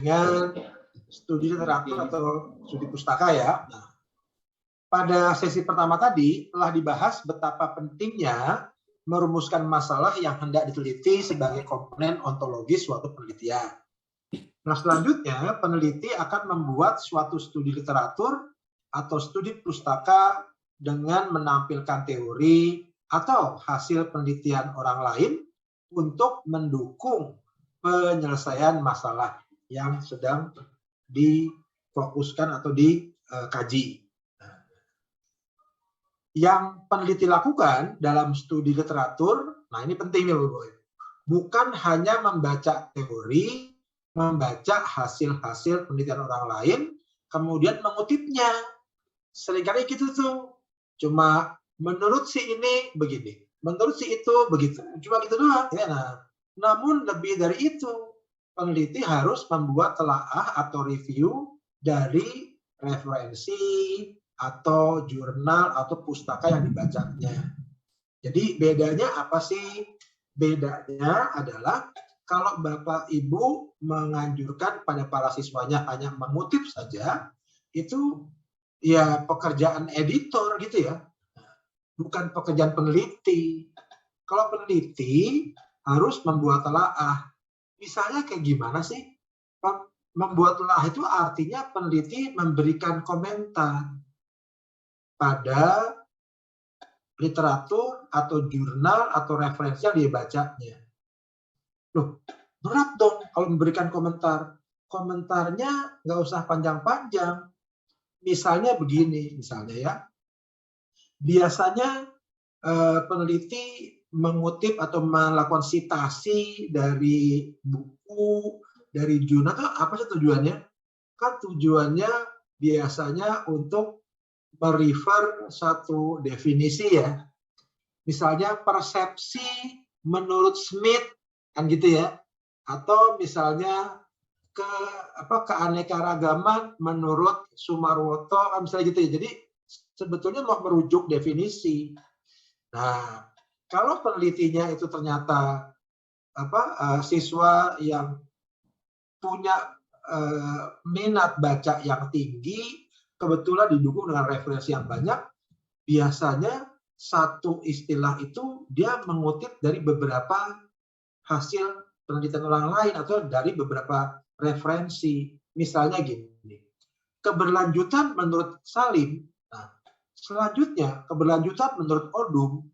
dengan studi literatur atau studi pustaka ya. Nah, pada sesi pertama tadi telah dibahas betapa pentingnya merumuskan masalah yang hendak diteliti sebagai komponen ontologis suatu penelitian. Nah, selanjutnya peneliti akan membuat suatu studi literatur atau studi pustaka dengan menampilkan teori atau hasil penelitian orang lain untuk mendukung penyelesaian masalah yang sedang difokuskan atau dikaji. Yang peneliti lakukan dalam studi literatur, nah ini penting nih Bapak, bukan hanya membaca teori, membaca hasil-hasil penelitian orang lain, kemudian mengutipnya. Seringkali gitu tuh, cuma menurut si ini begini, menurut si itu begitu, cuma gitu doang. Ya, nah, namun lebih dari itu, peneliti harus membuat telaah atau review dari referensi atau jurnal atau pustaka yang dibacanya. Jadi bedanya apa sih? Bedanya adalah kalau Bapak Ibu menganjurkan pada para siswanya hanya mengutip saja, itu ya pekerjaan editor gitu ya, bukan pekerjaan peneliti. Kalau peneliti harus membuat telaah. Misalnya kayak gimana sih? Membuat telaah itu artinya peneliti memberikan komentar pada literatur atau jurnal atau referensi yang dibacanya. Loh, berat dong kalau memberikan komentar. Komentarnya nggak usah panjang-panjang. Misalnya begini, misalnya ya. Biasanya peneliti mengutip atau melakukan sitasi dari buku, dari jurnal, itu apa sih tujuannya? Kan tujuannya biasanya untuk merefer satu definisi ya. Misalnya persepsi menurut Smith, kan gitu ya. Atau misalnya keanekaragaman menurut Sumarwoto, misalnya gitu ya. Jadi sebetulnya mau merujuk definisi. Nah, kalau penelitinya itu ternyata siswa yang punya minat baca yang tinggi, kebetulan didukung dengan referensi yang banyak, biasanya satu istilah itu dia mengutip dari beberapa hasil penelitian orang lain atau dari beberapa referensi. Misalnya gini, keberlanjutan menurut Salim, nah, selanjutnya keberlanjutan menurut Odum,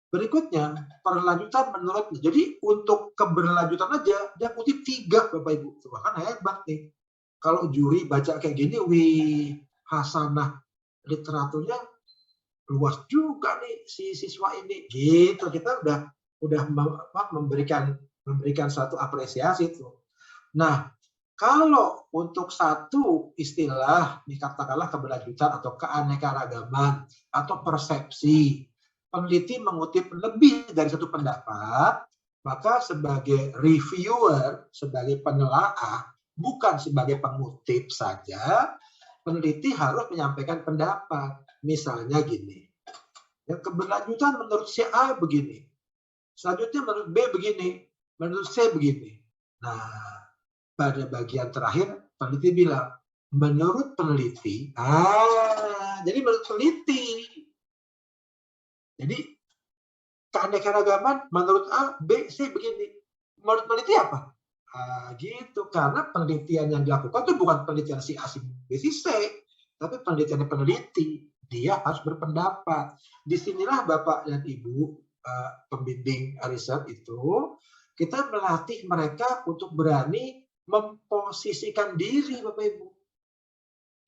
berikutnya perlanjutan menurut, jadi untuk keberlanjutan aja dia kutip 3 Bapak Ibu, bahkan hebat nih. Kalau juri baca kayak gini, wih, hasanah literaturnya luas juga nih si siswa ini, gitu. Kita udah memberikan satu apresiasi tuh. Nah, kalau untuk satu istilah, katakanlah keberlanjutan atau keanekaragaman atau persepsi, peneliti mengutip lebih dari satu pendapat, maka sebagai reviewer, sebagai penelaah, bukan sebagai pengutip saja, peneliti harus menyampaikan pendapat. Misalnya gini, yang keberlanjutan menurut si A begini, selanjutnya menurut B begini, menurut C begini. Nah, pada bagian terakhir peneliti bilang, menurut peneliti, jadi menurut peneliti. Jadi keanekaragaman menurut A, B, C begini. Menurut peneliti apa? Gitu. Karena penelitian yang dilakukan itu bukan penelitian si A, si B, si C, tapi penelitian peneliti. Dia harus berpendapat. Disinilah Bapak dan Ibu pembimbing riset itu, kita melatih mereka untuk berani memposisikan diri Bapak Ibu.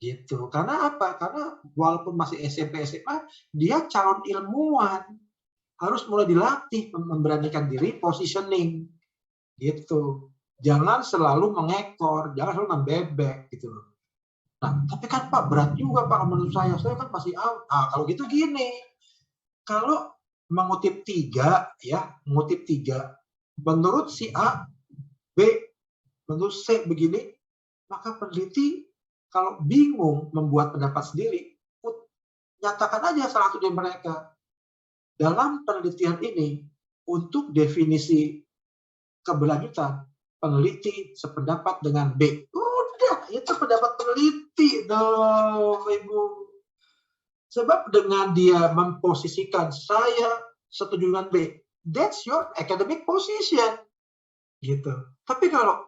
Gitu. Karena apa? Karena walaupun masih SMP SMA, dia calon ilmuwan. Harus mulai dilatih memberanikan diri, positioning. Gitu. Jangan selalu mengekor, jangan selalu membebek gitu loh. Nah, tapi kan Pak berat juga Pak menurut saya kan masih kalau gitu gini. Kalau mengutip 3 ya, mengutip 3 menurut si A, B, menurut C begini, maka peneliti kalau bingung membuat pendapat sendiri, nyatakan aja salah satu dari mereka. Dalam penelitian ini, untuk definisi keberlanjutan, peneliti sependapat dengan B. Udah, itu pendapat peneliti dong, Ibu. Sebab dengan dia memposisikan saya setuju dengan B, that's your academic position. Gitu. Tapi kalau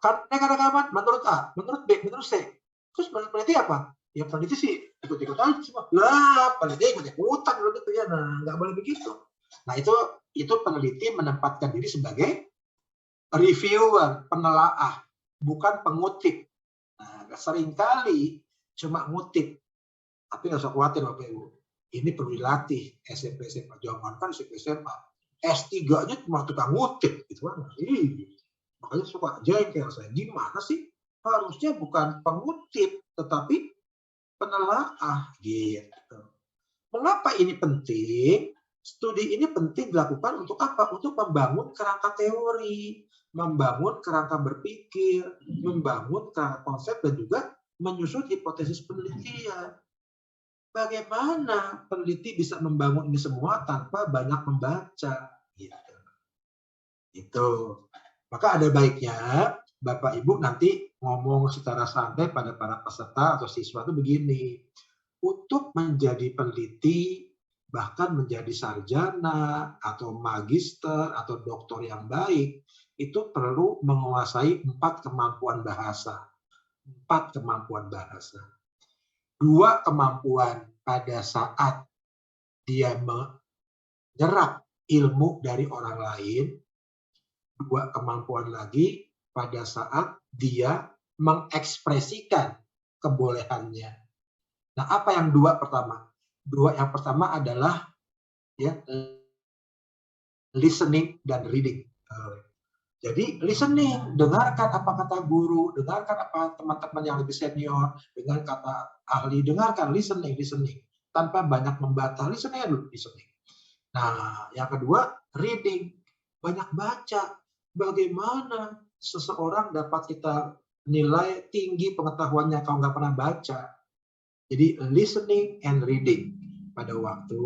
karena menurut A, menurut B, menurut C, terus menurut peneliti apa? Ya peneliti sih ikut-ikut aja semua. Lah, peneliti ikut-ikutan kalau gitu ya. Nah, nggak boleh begitu. Nah, itu peneliti menempatkan diri sebagai reviewer, penelaah, bukan pengutip. Nah, seringkali cuma ngutip. Tapi nggak usah khawatir Bapak Ibu. Ini perlu dilatih SMP SMA. Jangan kan SMP SMA. S3-nya cuma tukang ngutip gitu kan. Makanya suka jengkel saya. Gimana sih? Harusnya bukan pengutip, tetapi penelaah gitu. Mengapa ini penting? Studi ini penting dilakukan untuk apa? Untuk membangun kerangka teori, membangun kerangka berpikir, membangun kerangka konsep, dan juga menyusun hipotesis penelitian. Bagaimana peneliti bisa membangun ini semua tanpa banyak membaca? Gitu. Itu. Maka ada baiknya Bapak Ibu nanti ngomong secara santai pada para peserta atau siswa itu begini. Untuk menjadi peneliti, bahkan menjadi sarjana atau magister atau doktor yang baik, itu perlu menguasai 4 kemampuan bahasa. 4 kemampuan bahasa. 2 kemampuan pada saat dia menyerap ilmu dari orang lain. 2 kemampuan lagi pada saat dia mengekspresikan kebolehannya. Nah, apa yang 2 pertama? 2 yang pertama adalah ya listening dan reading. Jadi listening, dengarkan apa kata guru, dengarkan apa teman-teman yang lebih senior, dengan kata ahli, dengarkan listening tanpa banyak membantah, listening dulu, listening. Nah, yang kedua reading, banyak baca. Bagaimana seseorang dapat kita nilai tinggi pengetahuannya kalau nggak pernah baca? Jadi listening and reading pada waktu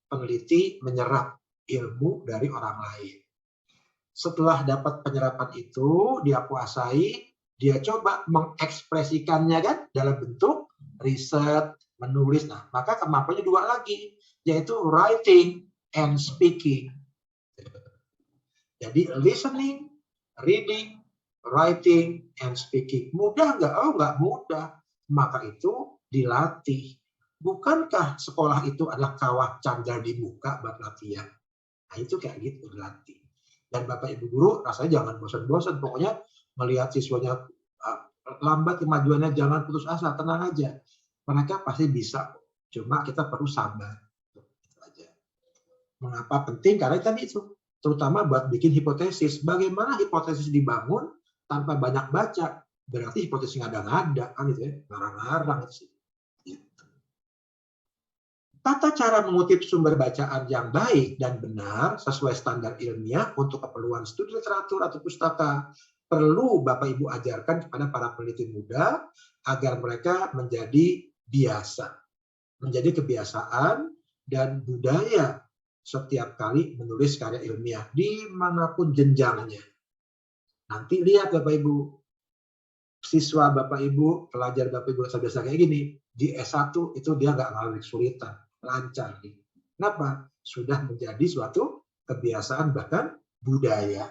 peneliti menyerap ilmu dari orang lain. Setelah dapat penyerapan itu, dia kuasai, dia coba mengekspresikannya kan dalam bentuk riset, menulis. Nah, maka kemampuannya 2 lagi, yaitu writing and speaking. Jadi listening, reading, writing, and speaking. Mudah nggak? Oh, nggak mudah. Maka itu dilatih. Bukankah sekolah itu adalah kawah candal di muka buat latihan? Nah, itu kayak gitu dilatih. Dan Bapak Ibu guru rasanya jangan bosan-bosan. Pokoknya melihat siswanya lambat kemajuannya, jangan putus asa, tenang aja. Mereka pasti bisa. Cuma kita perlu sabar. Itu aja. Mengapa penting? Karena tadi itu. Terutama buat bikin hipotesis. Bagaimana hipotesis dibangun tanpa banyak baca? Berarti hipotesis ngada-ngada kan gitu ya, ngarang-ngarang sih. Gitu. Tata cara mengutip sumber bacaan yang baik dan benar sesuai standar ilmiah untuk keperluan studi literatur atau pustaka perlu Bapak Ibu ajarkan kepada para peneliti muda agar mereka menjadi biasa, menjadi kebiasaan dan budaya setiap kali menulis karya ilmiah dimanapun jenjangnya. Nanti lihat Bapak Ibu, siswa Bapak Ibu, pelajar Bapak Ibu biasa kayak gini, di S1 itu dia nggak mengalami kesulitan, lancar. Kenapa? Sudah menjadi suatu kebiasaan bahkan budaya.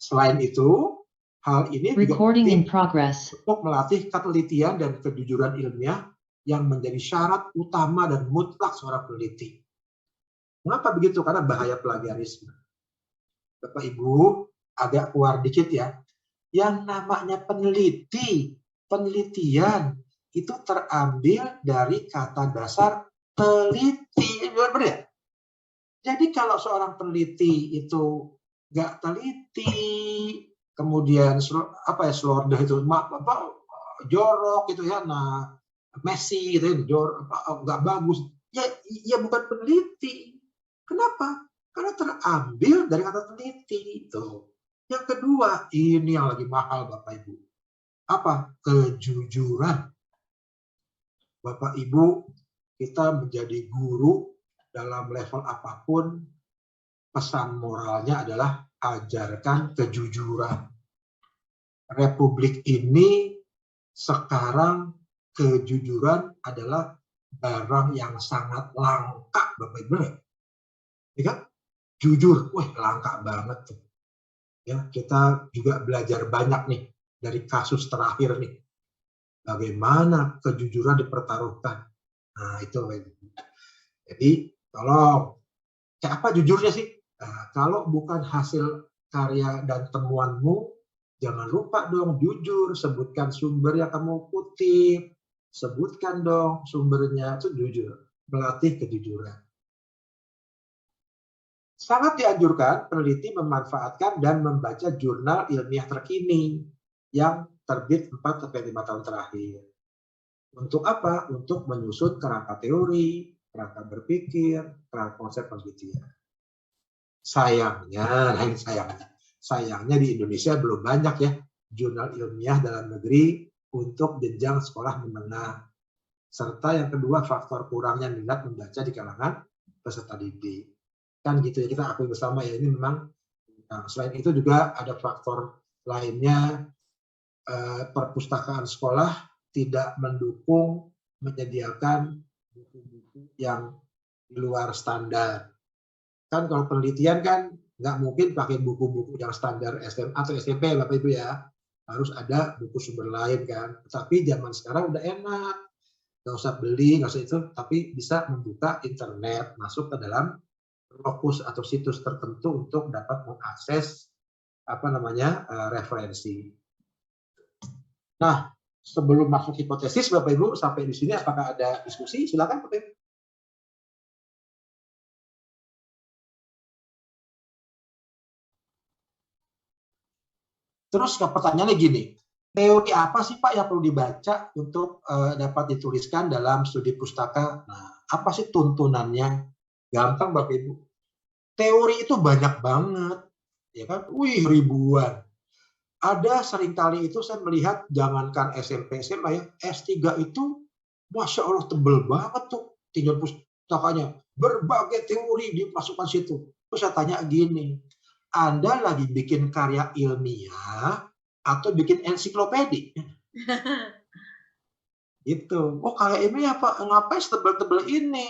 Selain itu, hal ini juga penting untuk melatih ketelitian dan kejujuran ilmiah yang menjadi syarat utama dan mutlak seorang peneliti. Mengapa begitu? Karena bahaya plagiarisme. Bapak Ibu, agak keluar dikit ya. Yang namanya penelitian itu terambil dari kata dasar teliti. Benar ya? Jadi kalau seorang peneliti itu nggak teliti, kemudian selordah itu jorok gitu ya, nah messy gitu ya, nggak bagus, ya bukan peneliti. Kenapa? Karena terambil dari kata teliti itu. Yang kedua, ini yang lagi mahal Bapak Ibu. Apa? Kejujuran. Bapak Ibu, kita menjadi guru dalam level apapun, pesan moralnya adalah ajarkan kejujuran. Republik ini sekarang kejujuran adalah barang yang sangat langka, Bapak Ibu. Ya kan? Jujur, wah langka banget tuh. Ya, kita juga belajar banyak nih dari kasus terakhir nih. Bagaimana kejujuran dipertaruhkan. Nah, itu. Jadi, tolong. Kayak apa jujurnya sih? Nah, kalau bukan hasil karya dan temuanmu, jangan lupa dong jujur, sebutkan sumber yang kamu kutip, sebutkan dong sumbernya, itu jujur, melatih kejujuran. Sangat dianjurkan peneliti memanfaatkan dan membaca jurnal ilmiah terkini yang terbit 4-5 tahun terakhir. Untuk apa? Untuk menyusun kerangka teori, kerangka berpikir, kerangka konsep penelitian. Sayangnya di Indonesia belum banyak ya jurnal ilmiah dalam negeri untuk jenjang sekolah menengah. Serta yang kedua, faktor kurangnya minat membaca di kalangan peserta didik. Kan gitu ya, kita akui bersama ya, ini memang. Nah, selain itu juga ada faktor lainnya, perpustakaan sekolah tidak mendukung menyediakan buku-buku yang di luar standar. Kan kalau penelitian kan nggak mungkin pakai buku-buku yang standar SMA atau SMP, Bapak Ibu ya. Harus ada buku sumber lain kan. Tapi zaman sekarang udah enak. Nggak usah beli, nggak usah itu, tapi bisa membuka internet, masuk ke dalam lokus atau situs tertentu untuk dapat mengakses referensi. Nah, sebelum masuk hipotesis, Bapak Ibu, sampai di sini apakah ada diskusi? Silakan, Bapak Ibu. Terus pertanyaannya gini, teori apa sih Pak yang perlu dibaca untuk dapat dituliskan dalam studi pustaka? Nah, apa sih tuntunannya? Gampang Bapak Ibu. Teori itu banyak banget, ya kan? Wih, ribuan. Ada seringkali itu saya melihat, jangankan SMP, SMA ya, S3 itu, Masya Allah tebel banget tuh tinjauan pustakanya. Berbagai teori dimasukkan situ. Terus saya tanya gini, Anda lagi bikin karya ilmiah atau bikin ensiklopedi? Gitu. Oh, karya ilmiah Pak, ngapain setebel-tebel ini?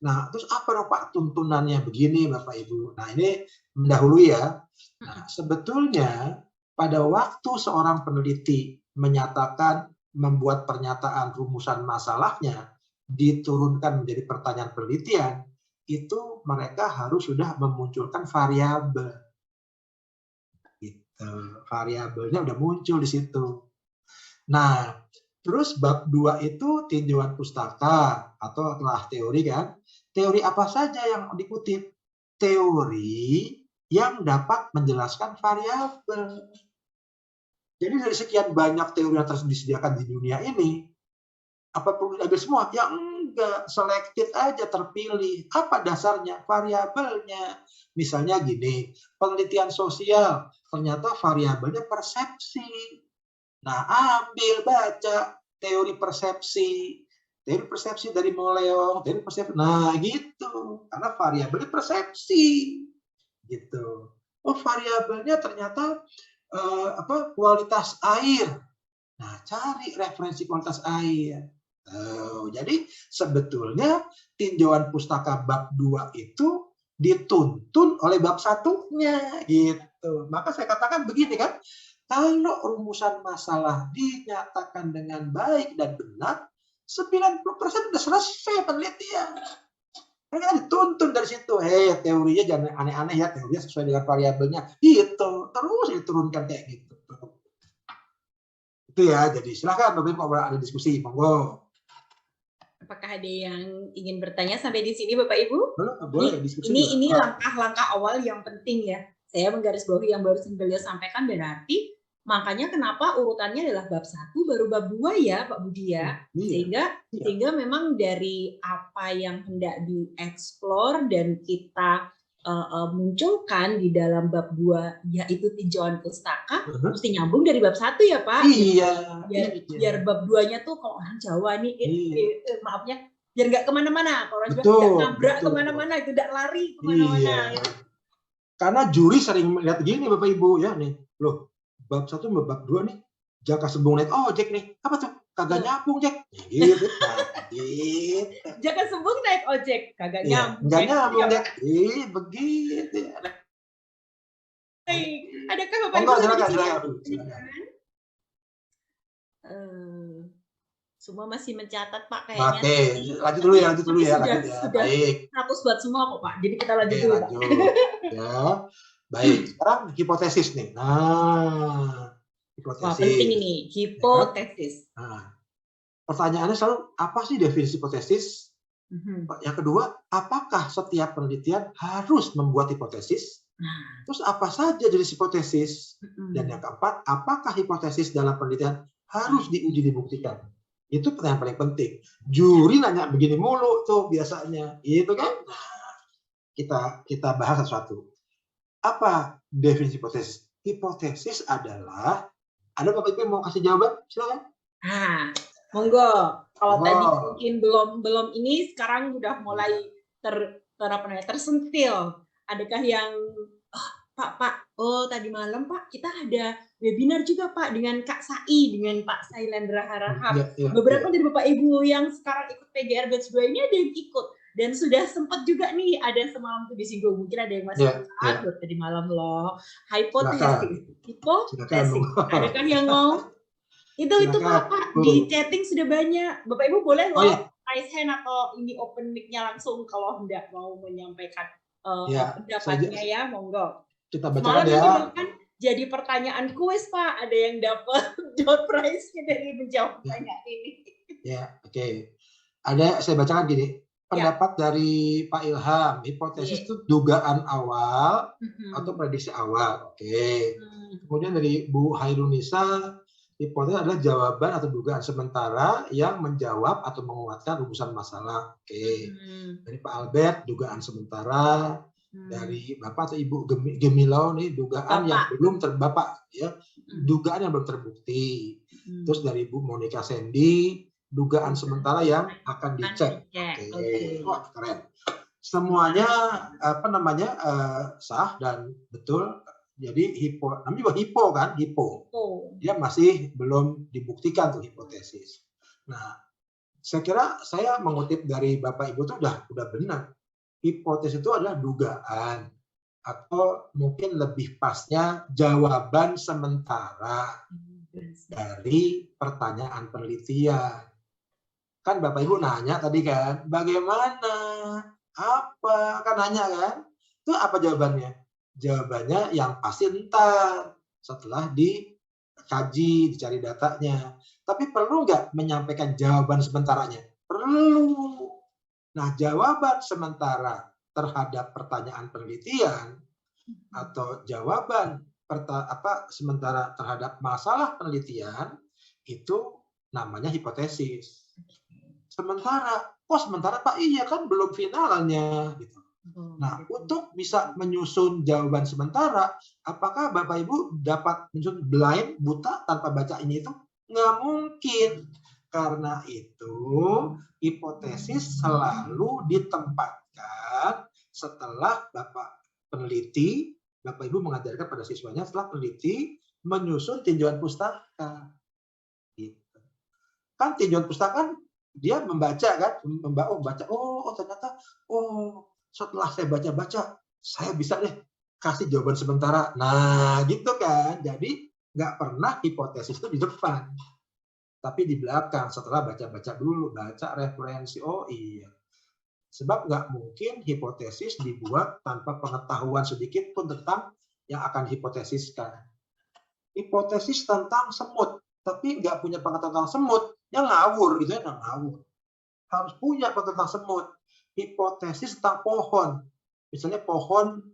Nah, terus apa dong Pak tuntunannya? Begini Bapak Ibu. Nah, ini mendahului ya. Nah, sebetulnya pada waktu seorang peneliti menyatakan, membuat pernyataan rumusan masalahnya, diturunkan menjadi pertanyaan penelitian, itu mereka harus sudah memunculkan variabel. Gitu. Variabelnya udah muncul di situ. Nah, terus bab 2 itu tinjauan pustaka atau telah teori kan. Teori apa saja yang dikutip? Teori yang dapat menjelaskan variabel. Jadi dari sekian banyak teori yang disediakan di dunia ini, apa perlu diambil semua? Ya enggak, selected aja, terpilih. Apa dasarnya? Variabelnya. Misalnya gini, penelitian sosial, ternyata variabelnya persepsi. Nah, ambil, baca teori persepsi. Teori persepsi dari Moleong, teori persepsi. Nah, gitu. Karena variabelnya persepsi. Gitu. Oh, variabelnya ternyata kualitas air. Nah, cari referensi kualitas air. Jadi sebetulnya tinjauan pustaka bab 2 itu dituntun oleh bab 1-nya gitu. Maka saya katakan begini kan, kalau rumusan masalah dinyatakan dengan baik dan benar, 90% sudah selesai penelitian. Mereka dituntun dari situ. Teorinya jangan aneh-aneh ya, teorinya sesuai dengan variabelnya. Gitu, terus diturunkan kayak gitu. Itu ya, jadi silakan Bapak Ibu kalau ada diskusi, monggo. Apakah ada yang ingin bertanya sampai di sini Bapak Ibu? Boleh diskusi. Ini langkah-langkah awal yang penting ya. Saya menggarisbawahi yang baru beliau sampaikan, berarti makanya kenapa urutannya adalah bab 1 baru bab 2 ya Pak Budi ya. Sehingga memang dari apa yang hendak dieksplor dan kita munculkan di dalam bab 2 yaitu tinjauan pustaka, mesti nyambung dari bab 1 ya Pak. Iya. Biar bab 2-nya tuh kalau orang Jawa nih maafnya biar nggak kemana-mana, kalau orang Jawa nggak nabrak kemana-mana, tidak lari kemana-mana. Karena juri sering melihat gini Bapak Ibu ya nih, loh bab 1 sama bab 2 nih, jaka sembung naik ojek nih, apa tuh? Kagak nyambung Jack, gitu. Nah, gitu. Jaka sembung naik ojek, kagak Iya, nyambung. nggak nyambung Jack, begitu. Baik, adakah Bapak Ibu Enggak, ada di silakan, sini yang silakan. semua masih mencatat Pak kayaknya. Oke, lanjut dulu ya, Sudah baik. 100 buat semua kok Pak. Jadi kita lanjut Oke, dulu Pak. lanjut. Ya, baik. Sekarang hipotesis nih. Nah, hipotesis. Wah, penting ini, hipotesis. Nah, pertanyaannya selalu apa sih definisi hipotesis? Yang kedua, apakah setiap penelitian harus membuat hipotesis? Terus apa saja jenis hipotesis? Dan yang keempat, apakah hipotesis dalam penelitian harus diuji dibuktikan? Itu pertanyaan paling penting. Juri nanya begini mulu tuh biasanya, gitu kan? Nah, kita bahas sesuatu. Apa definisi hipotesis? Hipotesis adalah, ada Bapak Ibu mau kasih jawaban? Silakan. Monggo. Kalau tadi mungkin belum ini, sekarang udah mulai tersentil. Adakah yang Pak, oh tadi malam Pak kita ada webinar juga Pak dengan Kak Sai, dengan Pak Sailendra Harahap. Beberapa dari Bapak Ibu yang sekarang ikut PGR Batch 2 ini ada yang ikut. Dan sudah sempat juga nih ada semalam tuh disinggung. Mungkin ada yang masih buat tadi malam loh. Hipotesis. Adakah yang mau? Itu Pak di chatting sudah banyak. Bapak Ibu boleh loh raise hand atau ini open mic-nya langsung kalau hendak mau menyampaikan pendapatnya ya, monggo. Kita bacakan ya. Bahkan jadi pertanyaan kuis Pak, ada yang dapat door prize-nya dari menjawab pertanyaan ini. Ya, oke. Ada, saya bacakan gini. Pendapat dari Pak Ilham, hipotesis itu dugaan awal atau prediksi awal. Oke. Kemudian dari Bu Hairunisa, hipotesis adalah jawaban atau dugaan sementara yang menjawab atau menguatkan rumusan masalah. Oke. Dari Pak Albert, dugaan sementara. Dari Bapak atau Ibu Gemilau nih, dugaan yang belum Bapak ya, dugaan yang belum terbukti. Terus dari Bu Monica Sandy, dugaan sementara yang akan dicek. Oke. Wah, keren. Semuanya sah dan betul. Jadi namanya hipo kan, hipo. Dia masih belum dibuktikan tuh hipotesis. Nah, saya kira saya mengutip dari Bapak Ibu itu udah benar. Hipotesis itu adalah dugaan atau mungkin lebih pasnya jawaban sementara dari pertanyaan penelitian. Kan Bapak Ibu nanya tadi kan, bagaimana? Apa? Kan nanya kan? Itu apa jawabannya? Jawabannya yang pasti entar setelah dikaji, dicari datanya. Tapi perlu nggak menyampaikan jawaban sementaranya? Perlu. Nah, jawaban sementara terhadap pertanyaan penelitian atau jawaban sementara terhadap masalah penelitian itu namanya hipotesis. Sementara Pak, iya kan belum finalnya gitu. Nah, untuk bisa menyusun jawaban sementara, apakah Bapak Ibu dapat menyusun blind, buta, tanpa baca ini itu? Nggak mungkin. Karena itu, hipotesis selalu ditempatkan setelah Bapak peneliti, Bapak Ibu mengajarkan pada siswanya setelah peneliti menyusun tinjauan pustaka. Gitu. Kan tinjauan pustaka kan dia membaca kan, ternyata setelah saya baca-baca, saya bisa deh kasih jawaban sementara. Nah, gitu kan. Jadi nggak pernah hipotesis itu di depan. Tapi di belakang setelah baca-baca dulu, baca referensi. Oh iya, sebab nggak mungkin hipotesis dibuat tanpa pengetahuan sedikit pun tentang yang akan hipotesiskan. Hipotesis tentang semut, tapi nggak punya pengetahuan tentang semut, yang ngawur gitu ya, ngawur. Harus punya pengetahuan tentang semut. Hipotesis tentang pohon, misalnya pohon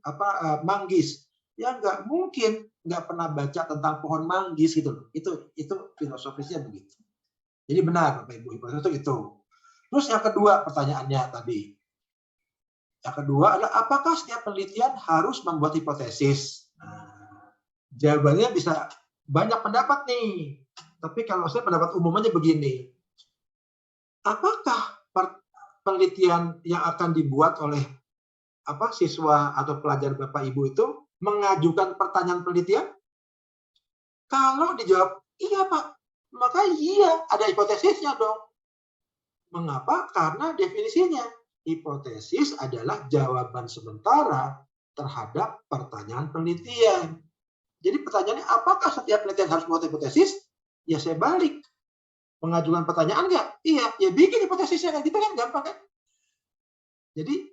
manggis, ya nggak mungkin nggak pernah baca tentang pohon manggis gitu. Itu filosofisnya begitu. Jadi benar Bapak Ibu, hipotesis itu. Terus yang kedua pertanyaannya tadi. Yang kedua adalah apakah setiap penelitian harus membuat hipotesis? Nah, jawabannya bisa banyak pendapat nih. Tapi kalau saya pendapat umumnya begini. Apakah penelitian yang akan dibuat oleh siswa atau pelajar Bapak Ibu itu mengajukan pertanyaan penelitian? Kalau dijawab iya Pak, maka iya ada hipotesisnya dong. Mengapa? Karena definisinya hipotesis adalah jawaban sementara terhadap pertanyaan penelitian. Jadi pertanyaannya, apakah setiap penelitian harus membuat hipotesis? Ya saya balik. Mengajukan pertanyaan nggak? Iya, ya bikin hipotesisnya kan, gitu kan gampang kan? Jadi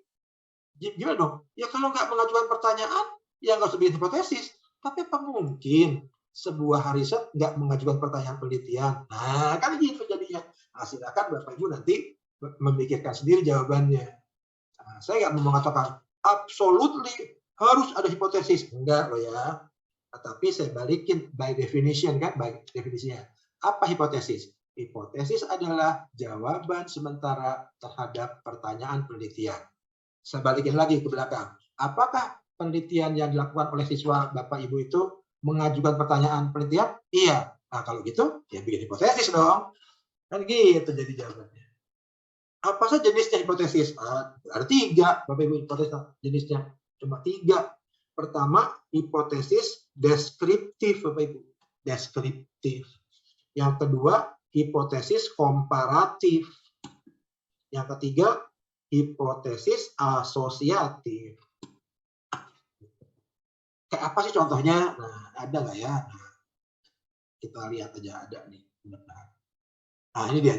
gimana dong? Ya kalau nggak mengajukan pertanyaan, ya nggak usah bikin hipotesis. Tapi apa mungkin sebuah riset nggak mengajukan pertanyaan penelitian? Nah, kan gitu jadinya. Nah, silakan Bapak Ibu nanti memikirkan sendiri jawabannya. Nah, saya nggak mau mengatakan absolutely harus ada hipotesis. Enggak loh ya. Tapi saya balikin by definition kan, by definisinya. Apa hipotesis? Hipotesis adalah jawaban sementara terhadap pertanyaan penelitian. Saya balikin lagi ke belakang. Apakah penelitian yang dilakukan oleh siswa Bapak Ibu itu mengajukan pertanyaan penelitian? Iya. Nah, kalau gitu, ya bikin hipotesis dong. Kan gitu jadi jawabannya. Apa saja jenisnya hipotesis? Ada 3, Bapak Ibu, hipotesis jenisnya. Cuma 3. Pertama, hipotesis deskriptif, Bapak Ibu. Deskriptif. Yang kedua, hipotesis komparatif. Yang ketiga, hipotesis asosiatif. Kayak apa sih contohnya? Nah, ada nggak ya? Nah, kita lihat aja ada nih. Nah, ini dia.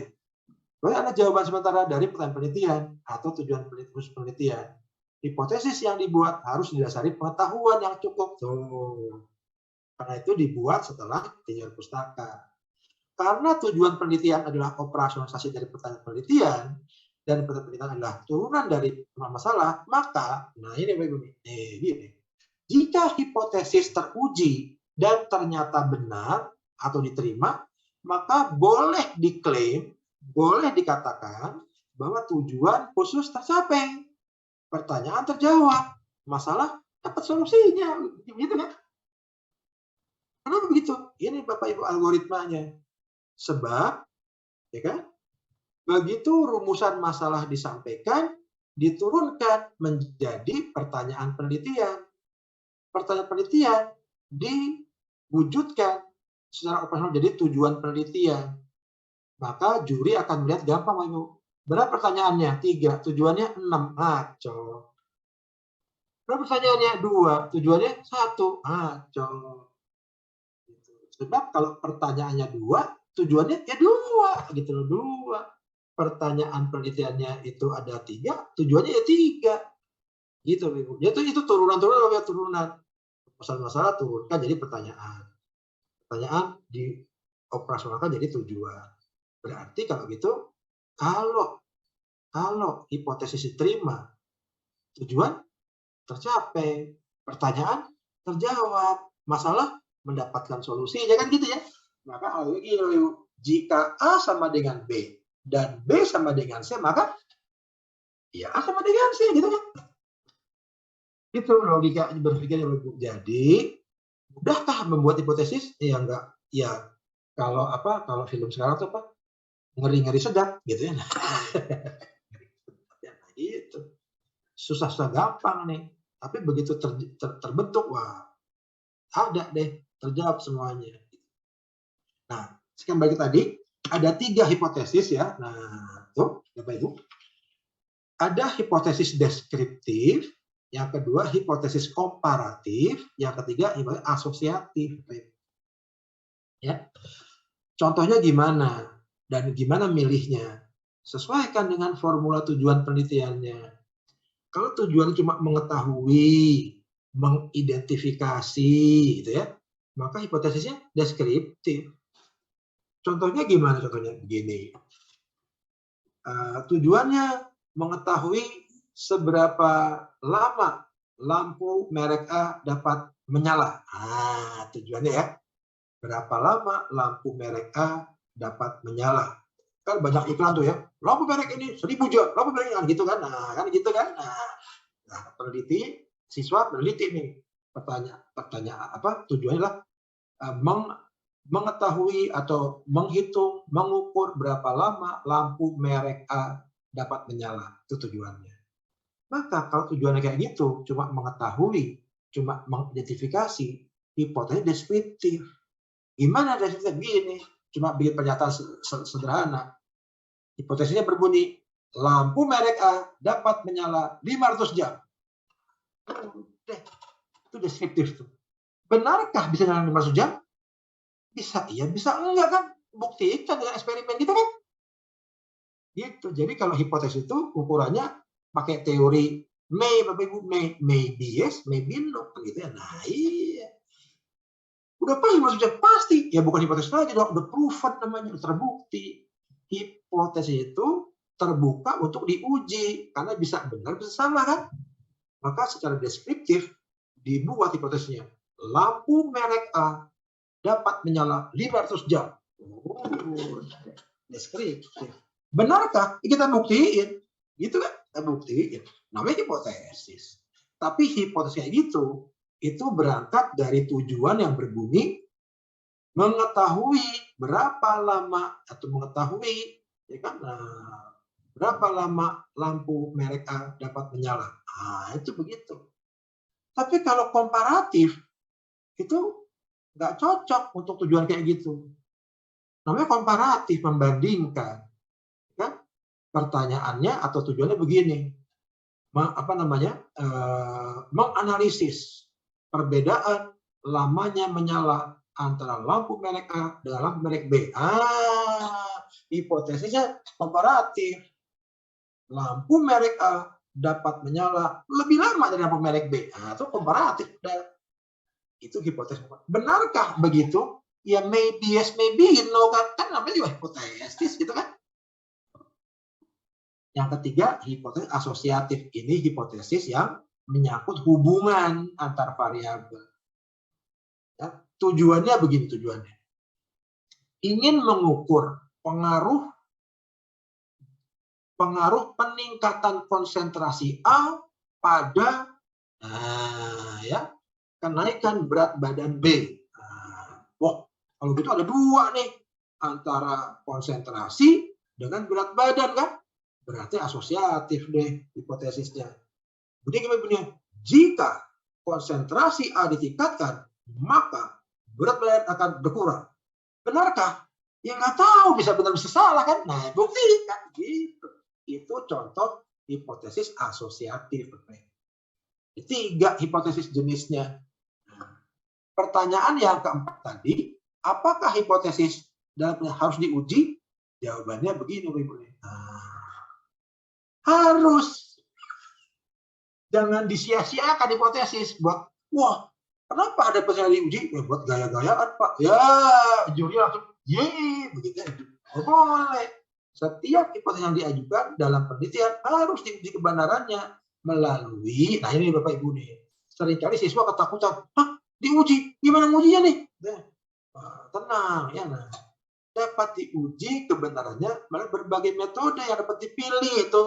Ada jawaban sementara dari pertanyaan penelitian atau tujuan penelitian. Hipotesis yang dibuat harus didasari pengetahuan yang cukup. Tuh. Karena itu dibuat setelah tinjauan pustaka. Karena tujuan penelitian adalah operasionalisasi dari pertanyaan penelitian, dan pertanyaan penelitian adalah turunan dari masalah, maka, nah ini begini, jika hipotesis teruji dan ternyata benar atau diterima, maka boleh diklaim, boleh dikatakan bahwa tujuan khusus tercapai, pertanyaan terjawab, masalah dapat solusinya, gitu kan? Kenapa begitu? Ini Bapak Ibu algoritmanya. Sebab, ya kan, begitu rumusan masalah disampaikan, diturunkan menjadi pertanyaan penelitian. Pertanyaan penelitian diwujudkan secara operasional jadi tujuan penelitian. Maka juri akan melihat gampang, Ibu. Berapa pertanyaannya? 3. Tujuannya 6. Ngaco. Berapa pertanyaannya? 2. Tujuannya 1. Ngaco. Sebab kalau pertanyaannya 2, tujuannya ya 2, gitu loh, 2. Pertanyaan penelitiannya itu ada 3, tujuannya ya 3. Gitu, Ibu. Itu turunan. Masalah turunkan jadi pertanyaan. Pertanyaan dioperasionalkan jadi tujuan. Berarti kalau gitu, kalau hipotesis diterima, tujuan tercapai, pertanyaan terjawab, masalah mendapatkan solusi, ya kan gitu ya. Maka jika A sama dengan B dan B sama dengan C, maka ya A sama dengan C, gitu kan. Itu logika berpikir. Jadi mudahkah membuat hipotesis? Ya enggak. Ya kalau film sekarang tuh apa? Ngeri-ngeri sedap, gitu ya. Ya gitu. Susah-susah gampang nih. Tapi begitu terbentuk, wah, ada deh, terjawab semuanya. Nah, sekarang balik tadi, ada 3 hipotesis ya. Nah, tuh, Bapak Ibu. Ada hipotesis deskriptif, yang kedua hipotesis komparatif, yang ketiga hipotesis asosiatif. Ya. Contohnya gimana? Dan gimana milihnya? Sesuaikan dengan formula tujuan penelitiannya. Kalau tujuan cuma mengetahui, mengidentifikasi, gitu ya, maka hipotesisnya deskriptif. Contohnya gimana? Contohnya begini. Tujuannya mengetahui seberapa lama lampu merek A dapat menyala. Tujuannya ya. Berapa lama lampu merek A dapat menyala. Kan banyak iklan tuh ya. Lampu merek ini 1000 jam, lampu merek ini gitu kan. Kan gitu kan. Nah, siswa peneliti nih. Pertanyaan tujuannya adalah mengetahui atau menghitung, mengukur berapa lama lampu merek A dapat menyala. Itu tujuannya. Maka kalau tujuannya kayak gitu, cuma mengetahui, cuma mengidentifikasi, hipotesis deskriptif. Gimana deskriptif? Gini, cuma bikin pernyataan sederhana. Hipotesisnya berbunyi, lampu merek A dapat menyala 500 jam. Udah, itu deskriptif tuh. Benarkah bisa nyala 500 jam? Bisa iya, bisa enggak kan? Buktikan dengan eksperimen gitu kan? Gitu. Jadi kalau hipotesis itu ukurannya pakai teori Bapak Ibu, maybe yes, maybe no, gitu ya. Nah, iya. Udah pasti maksudnya pasti, ya bukan hipotesis lagi dong, udah proven namanya, udah terbukti. Hipotesis itu terbuka untuk diuji, karena bisa benar bisa salah kan. Maka secara deskriptif dibuat hipotesisnya. Lampu merek A dapat menyala 500 jam. Oh, deskriptif. Benarkah? Kita buktiin. Gitu kan? Kita buktiin. Namanya hipotesis. Tapi hipotesis kayak gitu, itu berangkat dari tujuan yang berbunyi mengetahui berapa lama, atau mengetahui ya kan, berapa lama lampu merek A dapat menyala. Nah, itu begitu. Tapi kalau komparatif, itu nggak cocok untuk tujuan kayak gitu. Namanya komparatif, membandingkan. Kan? Pertanyaannya atau tujuannya begini, menganalisis perbedaan lamanya menyala antara lampu merek A dengan lampu merek B. Hipotesisnya komparatif. Lampu merek A dapat menyala lebih lama dari lampu merek B. Itu komparatif. Itu hipotesis. Benarkah begitu? Ya maybe yes, maybe no kan namanya juga hipotesis gitu kan. Yang ketiga, hipotesis asosiatif. Ini hipotesis yang menyangkut hubungan antar variabel. Ya, tujuannya begini tujuannya. Ingin mengukur pengaruh peningkatan konsentrasi A pada kenaikan berat badan B. Kalau gitu ada dua nih, antara konsentrasi dengan berat badan kan? Berarti asosiatif deh hipotesisnya. Jadi gimana bunyinya? Jika konsentrasi A ditingkatkan, maka berat badan akan berkurang. Benarkah? Ya nggak tahu, bisa benar bisa salah kan? Nah, buktikan gitu. Itu contoh hipotesis asosiatif. Tiga hipotesis jenisnya. Pertanyaan yang keempat tadi, apakah hipotesis harus diuji? Jawabannya begini, Ibu. Harus. Jangan disia-siakan hipotesis buat, wah, kenapa ada hipotesis diuji? Ya buat gaya-gayaan, Pak. Ya, juri langsung, begitu. Oh, boleh. Setiap hipotesis yang diajukan dalam penelitian harus diuji kebenarannya melalui, nah ini Bapak Ibu nih, seringkali siswa ketakutan, diuji, gimana ngujinya nih? Tenang, ya nah. Dapat diuji kebenarannya melalui berbagai metode yang dapat dipilih itu.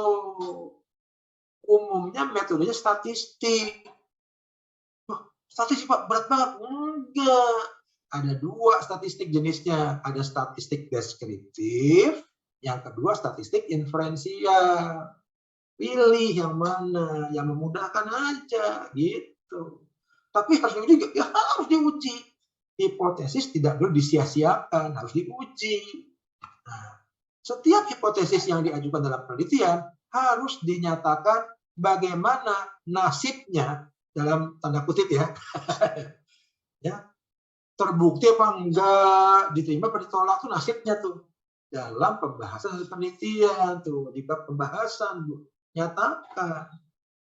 Umumnya metodenya statistik. Statistik Pak berat banget? Enggak. Ada dua statistik jenisnya. Ada statistik deskriptif, yang kedua statistik inferensial. Pilih yang mana, yang memudahkan aja gitu. Tapi harus diuji, ya harus diuji. Hipotesis tidak boleh disia-siakan, harus diuji. Nah, setiap hipotesis yang diajukan dalam penelitian harus dinyatakan bagaimana nasibnya, dalam tanda kutip ya, ya terbukti apa enggak, diterima atau ditolak tuh nasibnya tuh dalam pembahasan penelitian tuh di bab pembahasan nyatakan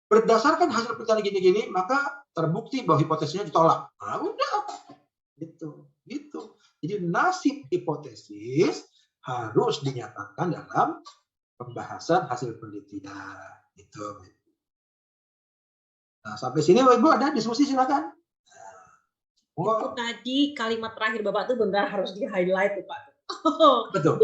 berdasarkan hasil penelitian gini-gini maka terbukti bahwa hipotesisnya ditolak. Nah, udah gitu. Jadi nasib hipotesis harus dinyatakan dalam pembahasan hasil penelitian. Gitu. Nah, sampai sini Ibu ada diskusi silakan. Itu tadi kalimat terakhir Bapak tuh benar harus di-highlight tuh Pak. Betul.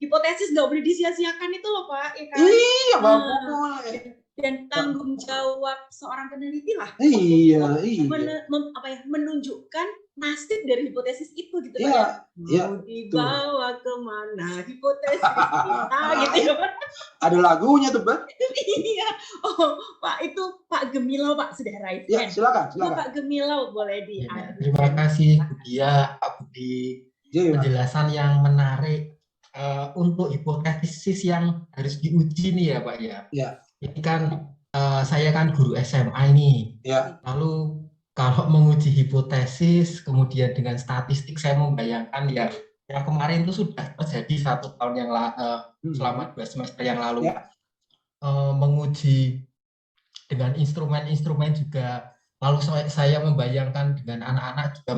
hipotesis nggak boleh disia-siakan itu loh Pak, ya kan? Iya, nggak boleh. Dan tanggung jawab seorang peneliti lah Iya, untuk menunjukkan nasib dari hipotesis itu gitu Pak iya, ya. Mau dibawa kemana hipotesis kita gitu ya Pak. Ada lagunya tuh Pak. Iya. Oh Pak, itu Pak Gemilau Pak sudah raise Ya, silakan. Pak Gemilau boleh di. Ya, terima kasih Bu Dia, Pak Budi, penjelasan yang menarik untuk hipotesis yang harus diuji nih ya Pak ya. Ya. Ini kan saya kan guru SMA ini. Ya. Lalu kalau menguji hipotesis kemudian dengan statistik, saya membayangkan ya yang kemarin itu sudah terjadi 1 tahun yang selama 2 semester yang lalu. Ya. Menguji dengan instrumen-instrumen juga. Lalu saya membayangkan dengan anak-anak juga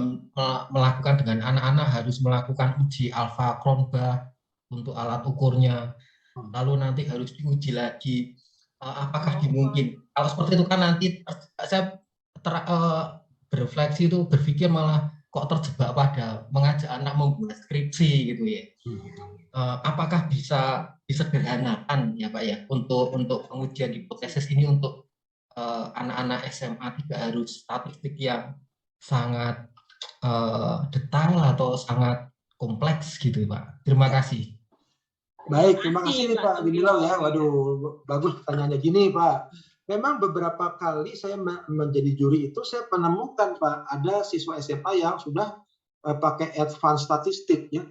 melakukan dengan anak-anak harus melakukan uji alfa Cronbach untuk alat ukurnya. Lalu nanti harus diuji lagi apakah dimungkin. Kalau seperti itu kan nanti saya berefleksi itu berpikir malah kok terjebak pada mengajak anak membuat skripsi gitu ya. Apakah bisa disederhanakan ya Pak ya untuk pengujian hipotesis ini untuk anak-anak SMA tidak harus statistik yang sangat detail atau sangat kompleks gitu Pak. Terima kasih. Baik, terima kasih nih Pak Gemilau ya. Waduh, bagus pertanyaannya gini Pak. Memang beberapa kali saya menjadi juri itu saya menemukan Pak, ada siswa SMA yang sudah pakai advance statistik ya.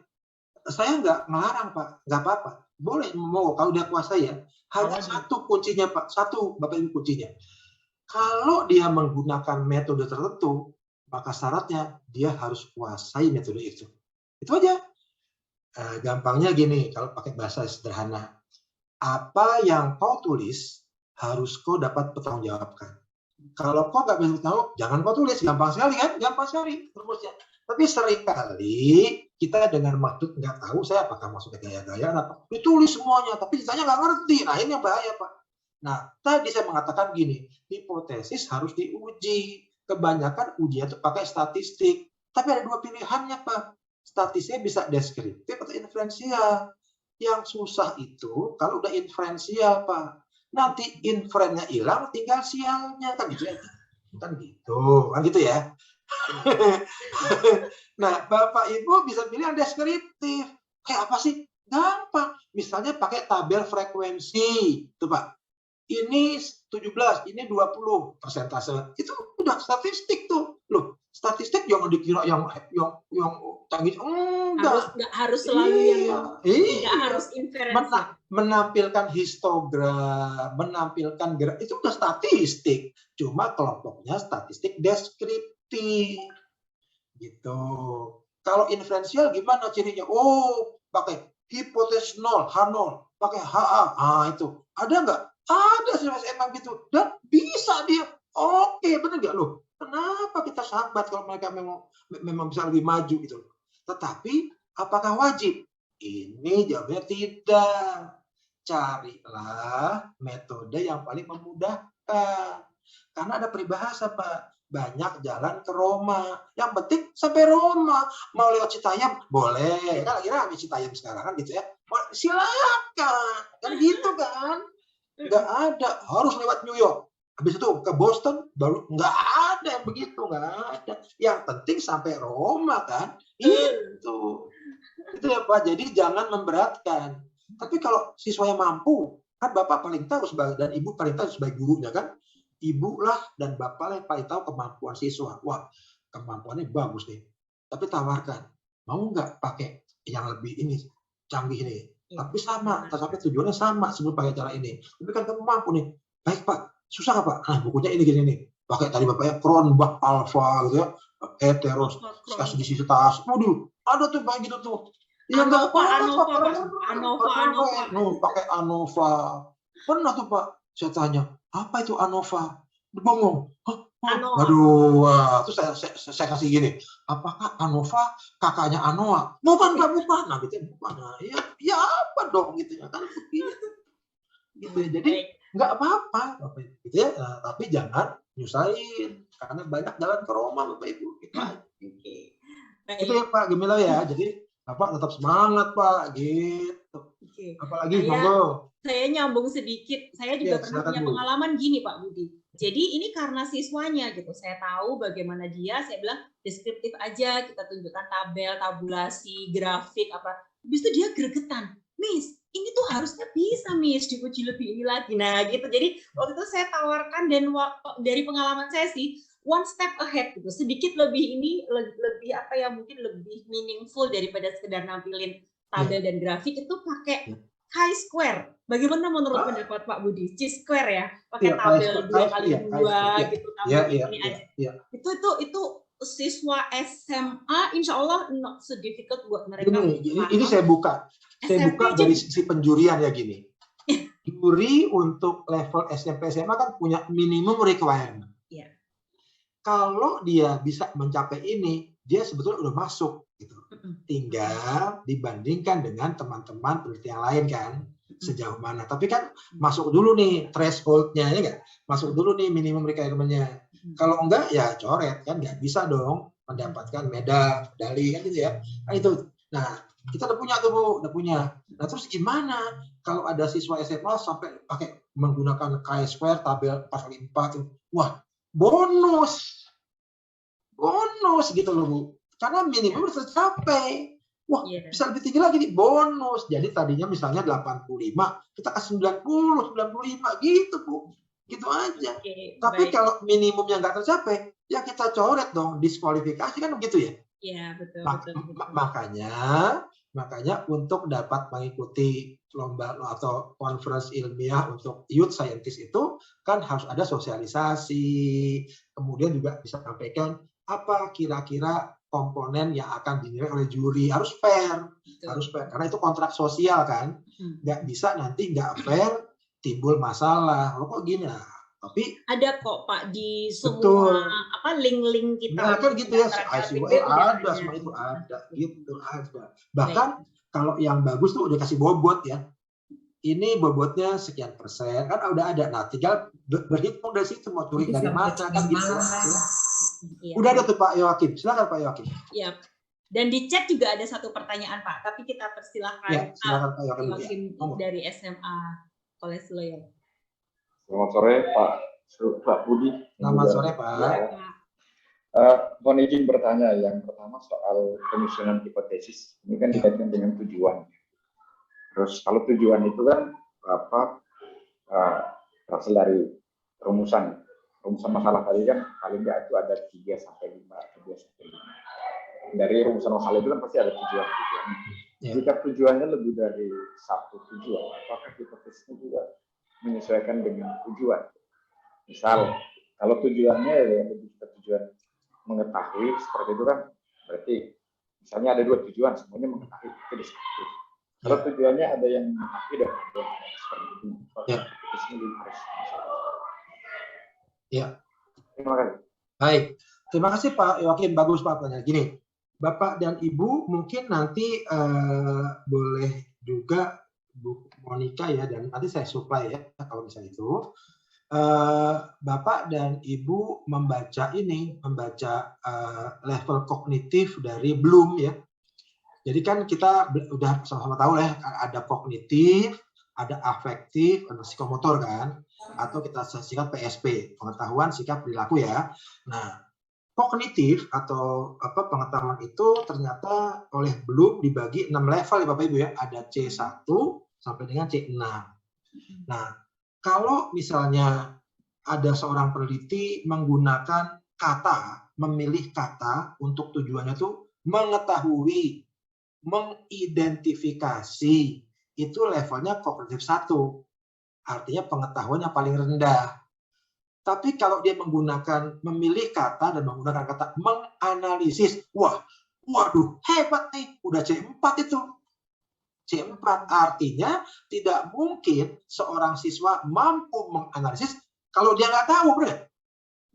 Saya nggak melarang Pak, nggak apa-apa. Boleh mau kalau dia kuasai ya. Hanya satu kuncinya Pak, satu Bapak Ibu kuncinya. Kalau dia menggunakan metode tertentu, maka syaratnya dia harus kuasai metode itu. Itu aja. Gampangnya gini, kalau pakai bahasa sederhana. Apa yang kau tulis, harus kau dapat pertanggungjawabkan. Kalau kau nggak bisa tahu, jangan kau tulis. Gampang sekali kan? Gampang sekali rumusnya. Tapi seringkali kita dengan maksud nggak tahu, saya apakah maksudnya gaya-gayaan atau ditulis semuanya, tapi ditanya nggak ngerti. Nah ini yang bahaya Pak. Nah tadi saya mengatakan gini, hipotesis harus diuji. Kebanyakan ujian itu pakai statistik. Tapi ada 2 pilihannya Pak. Statistiknya bisa deskriptif atau inferensial. Yang susah itu kalau udah inferensial Pak. Nanti inferennya hilang, tinggal sialnya kan gitu ya. Kan gitu ya. Nah, Bapak Ibu bisa pilih yang deskriptif. Kayak apa sih? Gampang. Misalnya pakai tabel frekuensi, tuh Pak. Ini 17, ini 20 persentase. Itu udah statistik tuh. Loh, statistik jangan dikira yang canggih. Nggak harus selalu yang tidak harus inferensi. Menampilkan histogram, menampilkan gerak, itu udah statistik. Cuma kelompoknya statistik deskriptif. Gitu. Kalau inferensial gimana cirinya? Oh, pakai hipotesis 0, H0, pakai HA. Ah, itu. Ada nggak? Ada emang gitu. Dan bisa dia. Oke, benar nggak loh? Kenapa kita sahabat kalau mereka memang bisa lebih maju gitu. Tetapi apakah wajib? Ini jawabnya tidak. Carilah metode yang paling memudahkan. Karena ada peribahasa Pak. Banyak jalan ke Roma. Yang penting sampai Roma. Mau lewat Citayam? Boleh. Kan lagi rame Citayam sekarang kan gitu ya. Silakan. Kan gitu kan. Nggak ada. Harus lewat New York. Habis itu ke Boston, baru nggak ada yang begitu. Nggak ada. Yang penting sampai Roma kan. Itu ya Pak. Jadi jangan memberatkan. Tapi kalau siswanya mampu, kan Bapak paling tahu dan Ibu paling tahu sebagai gurunya kan. Ibu lah dan Bapak lah yang paling tahu kemampuan siswa. Wah, kemampuannya bagus nih. Tapi tawarkan, mau nggak pakai yang lebih ini, canggih ini. Tapi sama, tapi tujuannya sama sebelum pakai cara ini. Tapi kan kamu mampu nih. Baik Pak, susah nggak Pak? Nah, bukunya ini gini nih. Pakai tadi Bapaknya Cronbach alpha gitu ya. Heteroscedasticitas. Waduh, ada tuh Pak gitu tuh. Ya nggak apa-apa. Pakai ANOVA. Pernah tuh Pak, saya tanya, apa itu ANOVA? Bengong. Waduh, terus saya kasih gini, apakah ANOVA kakaknya ANOA? Bukan. Nah, gitu bukan. Nah, ya apa dong gitu ya kan begitu. Gitu ya. Jadi nggak apa-apa, gitu ya. Nah, tapi jangan nyusahin karena banyak jalan ke Roma Bapak Ibu. Gitu. Itu ya Pak Gemilau ya. Jadi Bapak tetap semangat Pak, gitu. Oke. Apalagi monggo. Saya nyambung sedikit, saya juga Ya, pernah punya pengalaman gini Pak Budi. Jadi ini karena siswanya gitu, saya tahu bagaimana dia, saya bilang deskriptif aja, kita tunjukkan tabel, tabulasi, grafik, apa. Habis itu dia gregetan, Miss, ini tuh harusnya bisa Miss, diuji lebih ini lagi. Nah gitu, jadi waktu itu saya tawarkan dan dari pengalaman saya sih, one step ahead gitu, sedikit lebih ini, lebih apa ya, mungkin lebih meaningful daripada sekedar nampilin tabel dan grafik, itu pakai chi-square. Bagaimana menurut pendapat Pak Budi? Chi-square ya, pakai tabel 2x2 gitu, tabel ini aja. Itu siswa SMA, insya Allah not so difficult buat mereka. Ini saya buka dari sisi penjurian ya gini. Juri untuk level SMP SMA kan punya minimum requirement. Kalau dia bisa mencapai ini, dia sebetulnya udah masuk gitu. Tinggal dibandingkan dengan teman-teman peneliti yang lain kan, sejauh mana. Tapi kan masuk dulu nih threshold-nya, ya nggak? Masuk dulu nih minimum requirement-nya. Kalau enggak ya coret kan, nggak bisa dong mendapatkan medali kan gitu ya. Nah itu. Nah kita udah punya tuh Bu, udah punya. Nah terus gimana kalau ada siswa SMA sampai pakai menggunakan chi-square tabel 4x4? Wah bonus gitu loh Bu. Karena minimum udah tercapai. Wah, bisa lebih tinggi lagi nih, bonus. Jadi tadinya misalnya 85, kita kasih 90, 95 gitu, Bu. Gitu aja. Tapi kalau minimumnya nggak tercapai, ya kita coret dong, diskualifikasi kan begitu ya? Iya, betul. Makanya untuk dapat mengikuti lomba atau conference ilmiah untuk youth scientist itu kan harus ada sosialisasi. Kemudian juga bisa sampaikan apa kira-kira komponen yang akan dinilai oleh juri, harus fair karena itu kontrak sosial kan, nggak bisa nanti nggak fair timbul masalah. Kok gini? Tapi ada kok Pak di semua link-link kita. Nah kan gitu ya, ICUA ada, semua itu ada, gitu ada. Bahkan kalau yang bagus tuh udah kasih bobot ya. Ini bobotnya sekian persen, kan udah ada. Nah tinggal berhitung dari situ mau curi dari mana kan gitu. Ya. Udah ada tuh Pak Yoakim, silakan Pak Yoakim. Iya. Dan di chat juga ada satu pertanyaan Pak, tapi kita persilahkan ya, silakan Pak Yoakim dari SMA College Loyal. Selamat sore Pak Budi. Selamat sore Pak. Mohon izin bertanya, yang pertama soal penyusunan hipotesis. Ini kan dikaitkan dengan tujuan. Terus kalau tujuan itu kan berasal dari rumusan masalah tadi kan paling nggak itu ada 3 sampai 5 atau 2 sampai 5. Dari rumusan masalah itu kan pasti ada tujuan. Jika tujuannya lebih dari satu tujuan, apakah hipotesisnya juga menyesuaikan dengan tujuan? Misal kalau tujuannya lebih ke tujuan mengetahui seperti itu kan, berarti misalnya ada 2 tujuan, semuanya mengetahui itu deskriptif. Kalau tujuannya ada yang mengetahui dan ada yang seperti itu, hipotesisnya harus Ya. Terima kasih. Baik. Terima kasih Pak Yoakim, bagus Pak pertanyaan. Gini, Bapak dan Ibu mungkin nanti boleh juga Bu Monica ya, dan nanti saya supply ya kalau misalnya itu. Bapak dan Ibu membaca level kognitif dari Bloom ya. Jadi kan kita udah sama-sama tahu ya, ada kognitif, ada afektif, ada psikomotor kan, atau kita singkat PSP, pengetahuan sikap perilaku ya. Nah, kognitif atau pengetahuan itu ternyata oleh Bloom dibagi 6 level ya Bapak Ibu ya, ada C1 sampai dengan C6. Nah, kalau misalnya ada seorang peneliti menggunakan kata, memilih kata untuk tujuannya itu mengetahui, mengidentifikasi, itu levelnya kognitif 1. Artinya pengetahuan yang paling rendah. Tapi kalau dia memilih kata dan menggunakan kata menganalisis, waduh hebat nih, udah C4 itu. C4 artinya tidak mungkin seorang siswa mampu menganalisis kalau dia nggak tahu, bro.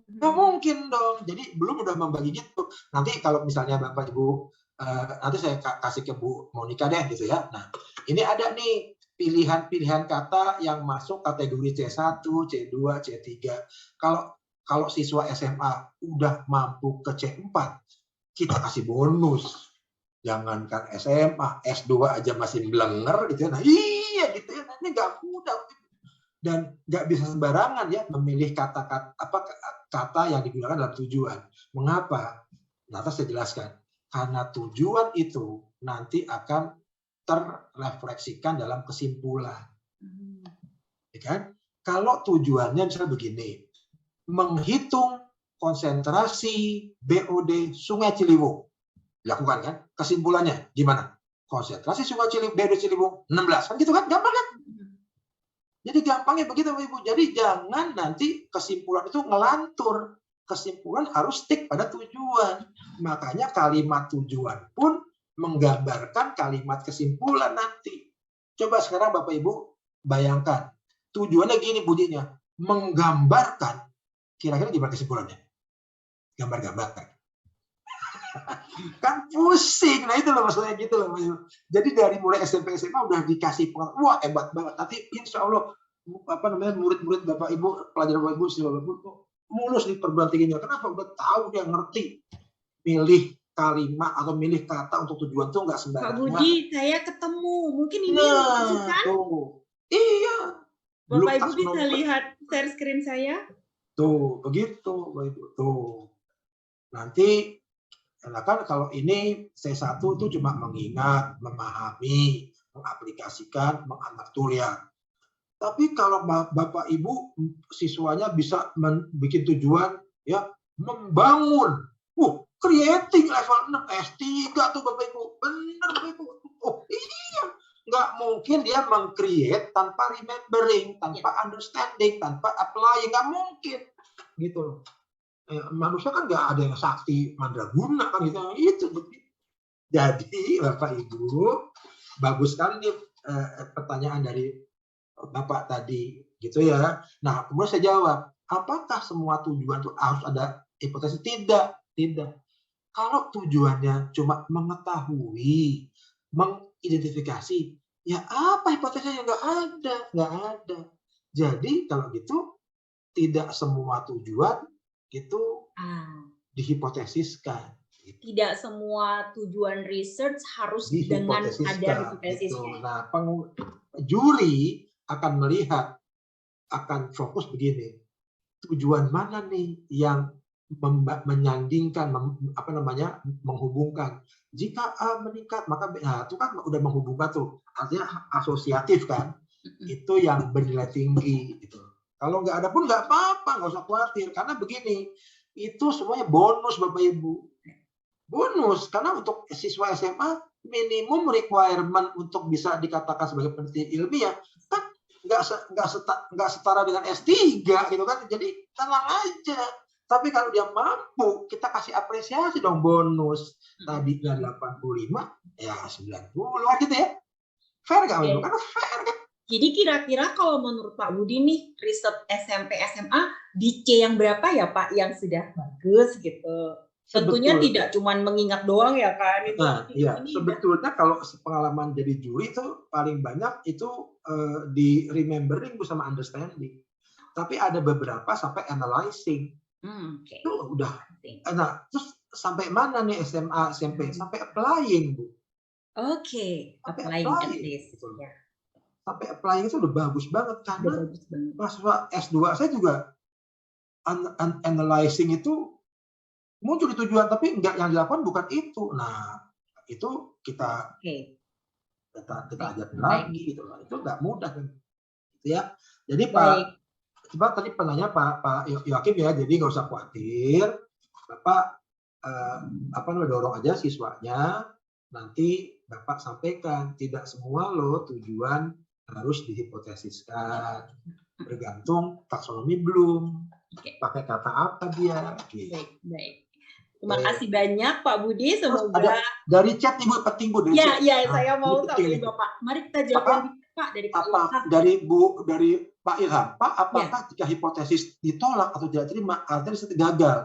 Nggak mungkin dong. Jadi belum udah membagi gitu. Nanti kalau misalnya Bapak Ibu, nanti saya kasih ke Bu Monica deh gitu ya. Nah, ini ada nih pilihan-pilihan kata yang masuk kategori C1, C2, C3. Kalau siswa SMA udah mampu ke C4, kita kasih bonus. Jangankan SMA, S2 aja masih blenger gitu ya. Nah, iya gitu ya. Ini nggak mudah. Dan nggak bisa sembarangan ya memilih kata yang digunakan dalam tujuan. Mengapa? Nanti saya jelaskan. Karena tujuan itu nanti akan terrefleksikan dalam kesimpulan. Ya kan? Kalau tujuannya misalnya begini, menghitung konsentrasi BOD Sungai Ciliwung. Lakukan kan? Kesimpulannya gimana? Konsentrasi Sungai Ciliwung, BOD Ciliwung 16. Kan gitu kan? Gampang kan? Jadi gampangnya begitu Bapak Ibu. Jadi jangan nanti kesimpulan itu ngelantur. Kesimpulan harus stick pada tujuan. Makanya kalimat tujuan pun menggambarkan kalimat kesimpulan nanti. Coba sekarang Bapak Ibu bayangkan. Tujuannya gini bunyinya. Menggambarkan. Kira-kira gimana kesimpulannya? Gambar-gambar. Kan pusing. Nah itu loh maksudnya gitu loh. Jadi dari mulai SMP SMA udah dikasih pengetahuan. Wah hebat banget. Nanti insya Allah murid-murid Bapak Ibu, pelajar Bapak Ibu, siswa Bapak Ibu mulus di perguruan tingginya. Kenapa? Udah tahu, dia ngerti milih kalimat atau milih kata untuk tujuan tuh nggak sembarangan. Pak Budi, saya ketemu. Mungkin ini yang dimaksudkan? Iya. Bapak Ibu bisa lihat share screen saya? Tuh, begitu Bapak Ibu. Tuh. Nanti kan kalau ini C1 itu cuma mengingat, memahami, mengaplikasikan, mengaturnya. Tapi kalau Bapak Ibu siswanya bisa bikin tujuan ya membangun, creating level 6 S3 tuh Bapak Ibu. Benar Bapak Ibu. Oh iya, nggak mungkin dia meng-create tanpa remembering, tanpa understanding, tanpa applying, nggak mungkin. Gitu loh. Manusia kan nggak ada yang sakti mandraguna kan gitu. Itu begitu. Jadi Bapak Ibu, bagus sekali nih pertanyaan dari Bapak tadi gitu ya. Nah, kemudian saya jawab, apakah semua tujuan itu harus ada hipotesis? Tidak. Kalau tujuannya cuma mengetahui, mengidentifikasi, ya apa hipotesisnya? Nggak ada. Jadi kalau gitu tidak semua tujuan itu dihipotesiskan. Tidak semua tujuan research harus dengan ada hipotesisnya. Nah, juri akan melihat, akan fokus begini, tujuan mana nih yang menyandingkan, menghubungkan. Jika A meningkat, maka itu kan udah menghubungkan tuh, artinya asosiatif kan, itu yang bernilai tinggi. Gitu. Kalau nggak ada pun nggak apa-apa, nggak usah khawatir, karena begini, itu semuanya bonus Bapak Ibu. Bonus, karena untuk siswa SMA, minimum requirement untuk bisa dikatakan sebagai peneliti ilmiah, kan nggak setara dengan S3 gitu kan, jadi tenang aja. Tapi kalau dia mampu, kita kasih apresiasi dong, bonus. Tadi 85, ya 90 gitu ya. Fair nggak Ibu? Karena fair kan. Jadi kira-kira kalau menurut Pak Budi nih, riset SMP SMA di C yang berapa ya Pak yang sudah bagus gitu? Tentunya tidak cuma mengingat doang ya kan? Sebetulnya kalau pengalaman jadi juri itu paling banyak itu di remembering sama understanding. Tapi ada beberapa sampai analyzing. Itu udah. Nah, terus sampai mana nih SMA, SMP? Sampai applying, Bu. Oke, applying at least. Ya. Sampai applying itu udah bagus banget karena mahasiswa S2 saya juga analyzing itu muncul di tujuan, tapi enggak, yang dilakukan bukan itu. Nah, itu kita ajarin lagi gitu. Itu enggak mudah kan. Gitu ya. Jadi Pak, tadi penanya Pak Yoakim ya, jadi nggak usah khawatir. Bapak dorong aja siswanya, nanti Bapak sampaikan tidak semua loh tujuan harus dihipotesiskan. Bergantung taksonomi belum. Pakai kata apa dia? Gitu. Baik. Terima kasih banyak Pak Budi. Semoga dari chat Ibu penting Bu. Iya, saya mau tahu Bapak. Mari kita jawab Pak dari Pak Ilham. Dari Pak Ilham. Pak, apakah jika hipotesis ditolak atau tidak terima, artinya gagal?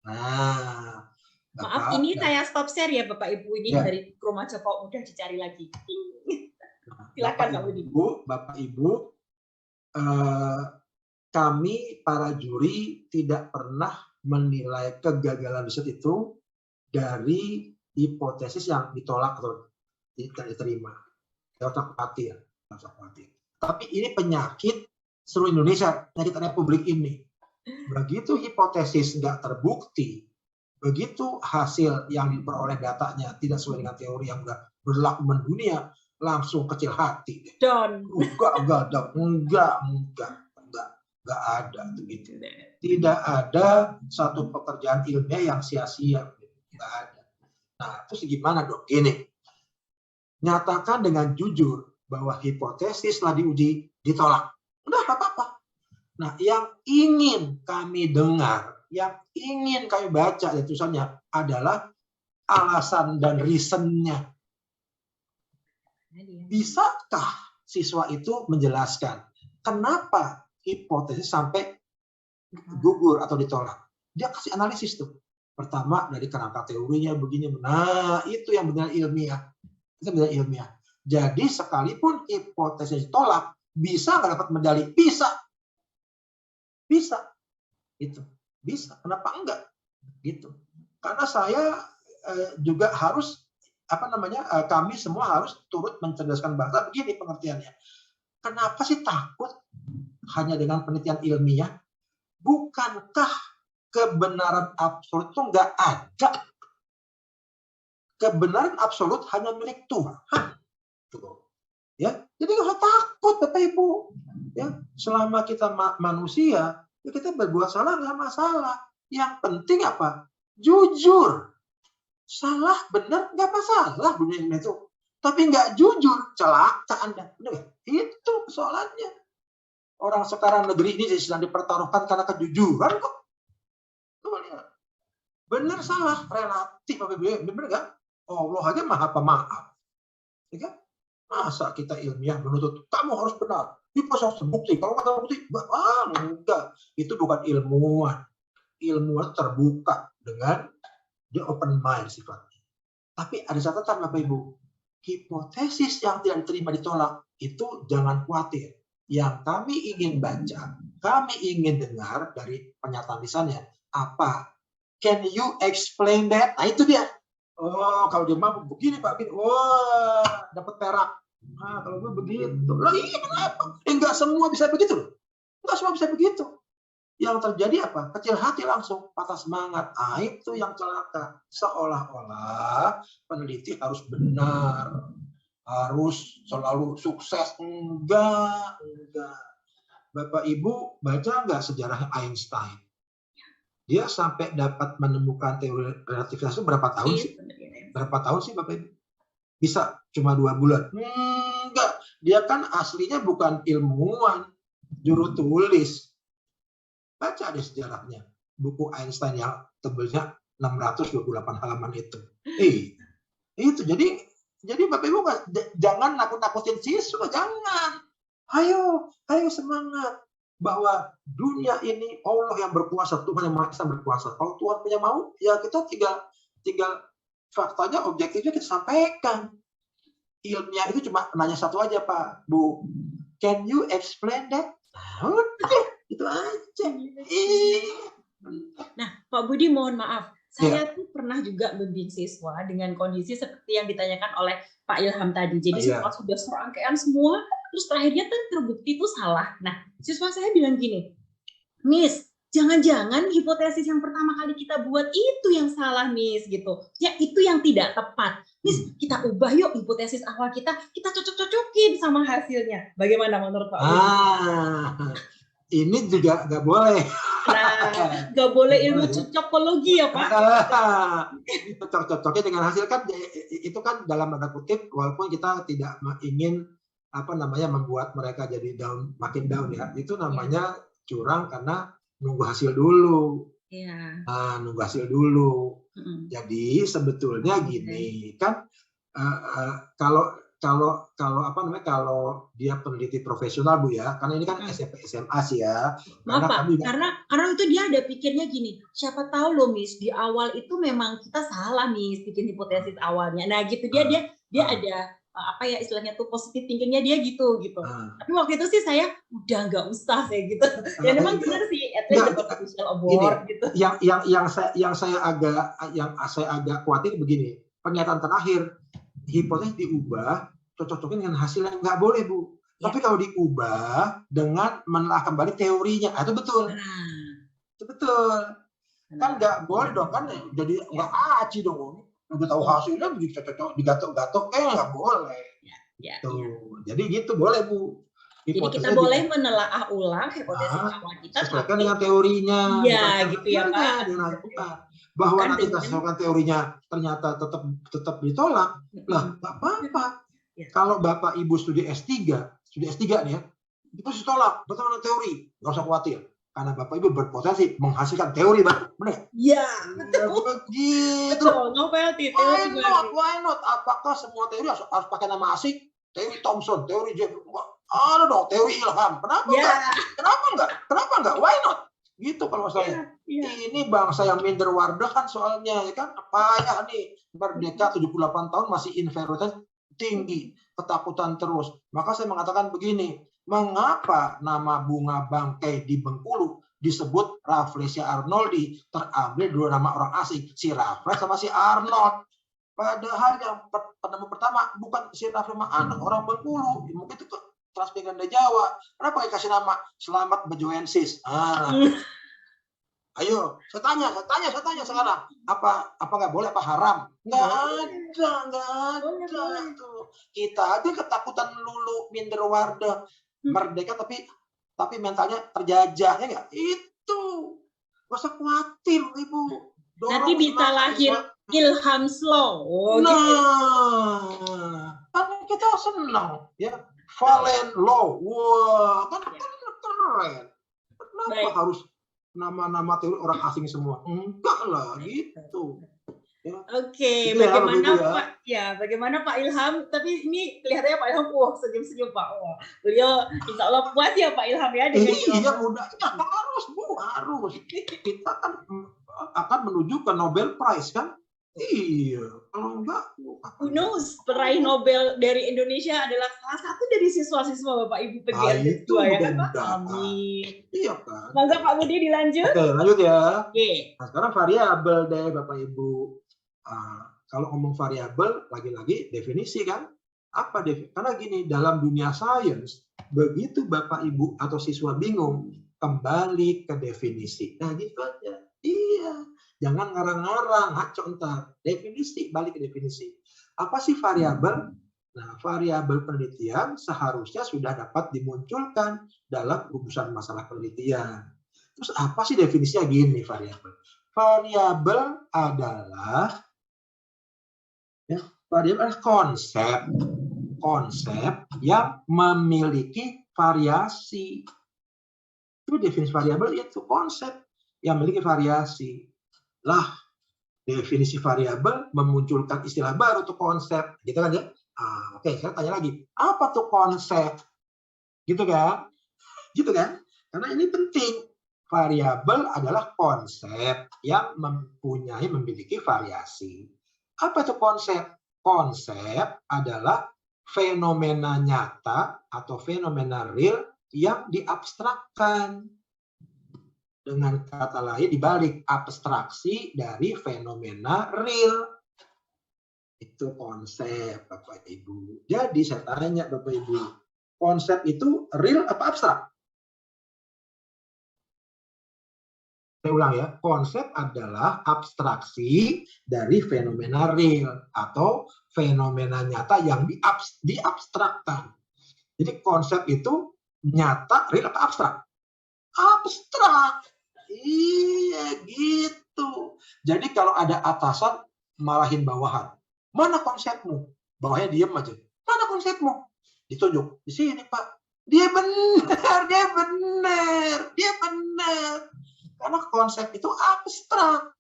Nah, maaf, ini saya stop share ya Bapak Ibu, ini dari Rumah Joko mudah dicari lagi. Silakan Pak Budi. Bapak Ibu, kami para juri tidak pernah menilai kegagalan riset itu dari hipotesis yang ditolak atau tidak diterima. Tidak usah khawatir, tidak usah khawatir. Tapi ini penyakit seluruh Indonesia, penyakit Republik ini. Begitu hipotesis nggak terbukti, begitu hasil yang diperoleh datanya tidak sesuai dengan teori yang udah berlaku mendunia, langsung kecil hati. Down. Enggak ada begitu. Tidak ada satu pekerjaan ilmiah yang sia-sia. Enggak ada. Nah, terus gimana dok? Gini, nyatakan dengan jujur bahwa hipotesis telah diuji ditolak. Udah apa-apa. Nah, yang ingin kami dengar, yang ingin kami baca dari tulisannya adalah alasan dan reason-nya. Bisakah siswa itu menjelaskan kenapa hipotesis sampai gugur atau ditolak? Dia kasih analisis tuh. Pertama dari kerangka teorinya begini. Nah, itu yang benar ilmiah. Itu benar ilmiah. Jadi sekalipun hipotesis ditolak, bisa nggak dapat medali? Bisa. Bisa. Itu. Bisa. Kenapa enggak? Gitu. Karena saya juga harus kami semua harus turut mencerdaskan bangsa. Begini pengertiannya. Kenapa sih takut hanya dengan penelitian ilmiah? Bukankah kebenaran absolut itu nggak ada? Kebenaran absolut hanya milik Tuhan. Ya, jadi nggak usah takut, Bapak Ibu. Ya, selama kita manusia, ya kita berbuat salah nggak masalah. Yang penting apa? Jujur. Salah, benar, nggak masalah dunia ini itu. Tapi nggak jujur, celaka Anda. Itu persoalannya. Orang sekarang negeri ini sedang dipertaruhkan karena kejujuran kok. Benar salah, relatif. Benar nggak? Allah aja maha pemaaf. Ya kan? Masa kita ilmiah menuntut, kamu harus benar. Itu harus terbukti. Kalau nggak terbukti, enggak. Itu bukan ilmuwan. Ilmuwan terbuka dengan dia open mind sifatnya. Tapi ada catatan Bapak Ibu. Hipotesis yang tidak diterima ditolak, itu jangan khawatir. Yang kami ingin baca, kami ingin dengar dari pernyataan lisannya, apa? Can you explain that? Nah itu dia. Oh, kalau dia mampu begini Pak, begini. Wah, dapat perak. Nah, kalau gue begitu. Loh iya kenapa? Enggak semua bisa begitu. Enggak semua bisa begitu. Yang terjadi apa? Kecil hati langsung, patah semangat. Ah, itu yang celaka. Seolah-olah peneliti harus benar. Harus selalu sukses. Enggak. Bapak Ibu baca enggak sejarah Einstein? Dia sampai dapat menemukan teori relativitas itu berapa tahun sih? Berapa tahun sih Bapak Ibu? Bisa cuma 2 bulan? Enggak. Dia kan aslinya bukan ilmuwan, juru tulis. Baca deh sejarahnya. Buku Einstein yang tebelnya 628 halaman itu. Itu. Jadi Bapak Ibu jangan nakut-nakutin siswa, jangan. Ayo semangat. Bahwa dunia ini Allah yang berkuasa, Tuhan yang Maha Esa berkuasa. Kalau Tuhan punya mau, ya kita tinggal faktanya, objektifnya kita sampaikan. Ilmiah itu cuma nanya satu aja Pak, Bu. Can you explain that? Udah, itu aja. Nah, Pak Budi mohon maaf. Saya tuh pernah juga membimbing siswa dengan kondisi seperti yang ditanyakan oleh Pak Ilham tadi. Jadi siswa sudah serangkaian semua, terus terakhirnya kan terbukti itu salah. Nah, siswa saya bilang gini, Miss, jangan-jangan hipotesis yang pertama kali kita buat itu yang salah, Miss, gitu. Ya, itu yang tidak tepat. Miss, kita ubah yuk hipotesis awal kita cocok-cocokin sama hasilnya. Bagaimana menurut Pak Budi? Ini juga nggak boleh. Nah, nggak boleh ilmu cocokologi ya Pak. Cocok-cocoknya dengan hasil kan itu kan dalam tanda kutip, walaupun kita tidak ingin membuat mereka jadi makin down ya. Itu namanya curang karena nunggu hasil dulu. Iya. Nah, nunggu hasil dulu. Jadi sebetulnya gini kan kalau dia peneliti profesional Bu ya, karena ini kan SMP SMA sih ya. Karena itu dia ada pikirnya gini, siapa tahu loh Miss, di awal itu memang kita salah Miss bikin hipotesis awalnya. Nah gitu dia ada istilahnya tuh positive thinkingnya dia gitu. Tapi waktu itu sih saya udah nggak usah kayak gitu. Dan memang benar sih, at least dapat official award gitu. Yang saya agak khawatir begini. pernyataan terakhir, hipotesis diubah, cocok-cocokin dengan hasilnya nggak boleh, Bu. Ya. Tapi kalau diubah dengan menelaah kembali teorinya, itu betul. Itu betul. Kan nggak boleh dong, kan jadi nggak aci dong. Udah tahu hasilnya cocok-cocok, digatok-gatok, nggak boleh. Ya, Tuh. ya. Jadi gitu boleh, Bu. Jadi kita Hipotesisnya boleh menelaah ulang hipotesis Nah, awal kita, sesuaikan tapi dengan teorinya, Iya, bukan gitu ya, hasilnya, Pak. bukan. Bahwa Bukan nanti kita dengan- sesuaikan teorinya ternyata tetap ditolak, lah nggak apa-apa. Ya. Kalau Bapak Ibu studi S3 nih ya, itu ditolak berdasarkan teori, nggak usah khawatir. Karena Bapak Ibu berpotensi menghasilkan teori baru, benar? Iya, Begitu. betul. Novelty, teori baru. Why not? Apakah semua teori harus pakai nama asing? Teori Thomson, teori James, ada dong teori ilham. Kenapa Ya, enggak? Kenapa enggak? Why not? Gitu kalau saya. ya. Ini bangsa yang minder wardah kan soalnya, ya kan? Payah nih, merdeka 78 tahun masih inferioritas tinggi, ketakutan terus. Maka saya mengatakan begini, mengapa nama bunga bangkai di Bengkulu disebut Rafflesia arnoldi, terambil dua nama orang asing, si Raffles sama si Arnold. Padahal yang penemu pertama bukan si Raffles sama Arnold, orang Bengkulu. Mungkin itu Transmigran Jawa. Kenapa dikasih nama Selamat Bejoensis? Ayo, saya tanya sekarang. Apa nggak boleh? Apa haram? Nggak ada. Tuh. Kita aja ketakutan lulu, minder wardah, merdeka tapi mentalnya terjajah, ya nggak? Itu. Nggak usah khawatir, Ibu. Nanti bisa lahir Ilham Slow. Kan kita senang, ya. Valen Law, wah, kan keren. Kenapa harus nama-nama teori orang asing semua? Enggak lah, gitu. Ya. Oke, Itu bagaimana ya, Pak? Ya, bagaimana Pak Ilham? Tapi ini kelihatannya Pak Ilham, senyum-senyum Pak. Beliau Insya Allah puas ya Pak Ilham ya dengan iya, mudahnya harus, Bu, harus. Kita kan akan menuju ke Nobel Prize kan? Iya, kalau enggak, who knows, peraih Nobel dari Indonesia adalah salah satu dari siswa-siswa Bapak Ibu PGRI 2 ya kan Pak? Amin. Iya kan. Mangga Pak Budi dilanjut. Oke, lanjut ya. Oke. Nah, sekarang variabel deh Bapak Ibu. Kalau ngomong variabel, lagi-lagi definisi kan? Apa definisi? Karena gini, dalam dunia sains, begitu Bapak Ibu atau siswa bingung, kembali ke definisi. Nah gitu aja. Iya. Jangan ngarang-ngarang, ngaco ntar. Definisi, balik ke definisi. Apa sih variabel? Nah, variabel penelitian seharusnya sudah dapat dimunculkan dalam rumusan masalah penelitian. Terus apa sih definisinya gini variabel? Variabel adalah konsep yang memiliki variasi. Itu definisi variabel, itu konsep yang memiliki variasi. Lah, definisi variabel memunculkan istilah baru tuh konsep, gitu kan ya? Oke, saya tanya lagi, apa tuh konsep? Gitu kan? Gitu kan? Karena ini penting. Variabel adalah konsep yang memiliki variasi. Apa itu konsep? Konsep adalah fenomena nyata atau fenomena real yang diabstrakkan. Dengan kata lain, dibalik abstraksi dari fenomena real. Itu konsep, Bapak Ibu. Jadi saya tanya Bapak Ibu, konsep itu real apa abstrak? Saya ulang ya, konsep adalah abstraksi dari fenomena real atau fenomena nyata yang diabstrakkan. Jadi konsep itu nyata, real apa abstrak? Abstrak. Iya gitu. Jadi kalau ada atasan marahin bawahan, mana konsepmu? Bawahnya diem aja. Mana konsepmu? Ditunjuk. Di sini Pak. Dia benar. Karena konsep itu abstrak.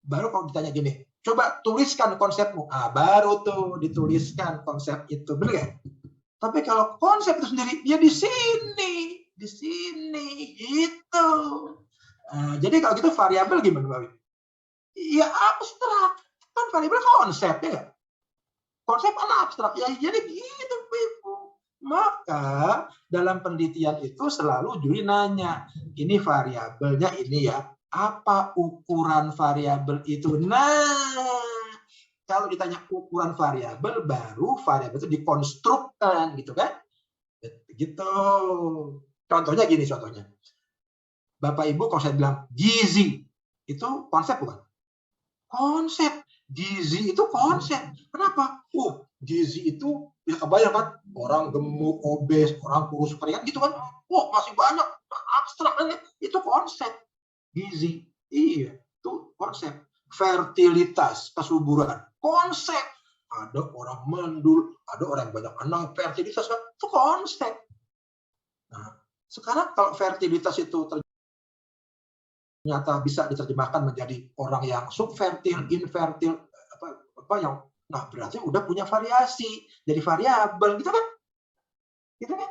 Baru kalau ditanya gini, coba tuliskan konsepmu. Baru tuh dituliskan konsep itu. Benar nggak? Tapi kalau konsep itu sendiri, dia di sini gitu. Jadi kalau gitu variabel gimana Bapak? Ya abstrak. Kan variabel konsep ya. Konsep kan abstrak. Ya jadi gitu Ibu. Maka dalam penelitian itu selalu juri nanya, ini variabelnya ini ya. Apa ukuran variabel itu? Nah, Kalau ditanya ukuran variabel, baru variabel itu dikonstrukkan, gitu kan? Gitu. Contohnya gini, contohnya. Bapak Ibu kalau saya bilang gizi, itu konsep bukan? Konsep. Gizi itu konsep. Kenapa? Gizi itu bisa kebayang kan? Orang gemuk, obes, orang kurus, keringat gitu kan? Masih banyak abstrak kan? Itu konsep. Gizi. Iya, itu konsep. Fertilitas, kesuburan. Konsep. Ada orang mandul, ada orang yang banyak anak, fertilitas kan? Itu konsep. Nah, sekarang kalau fertilitas itu ternyata bisa diterjemahkan menjadi orang yang subfertil, infertil, apa yang, nah berarti udah punya variasi, jadi variabel, gitu kan? Gitu kan?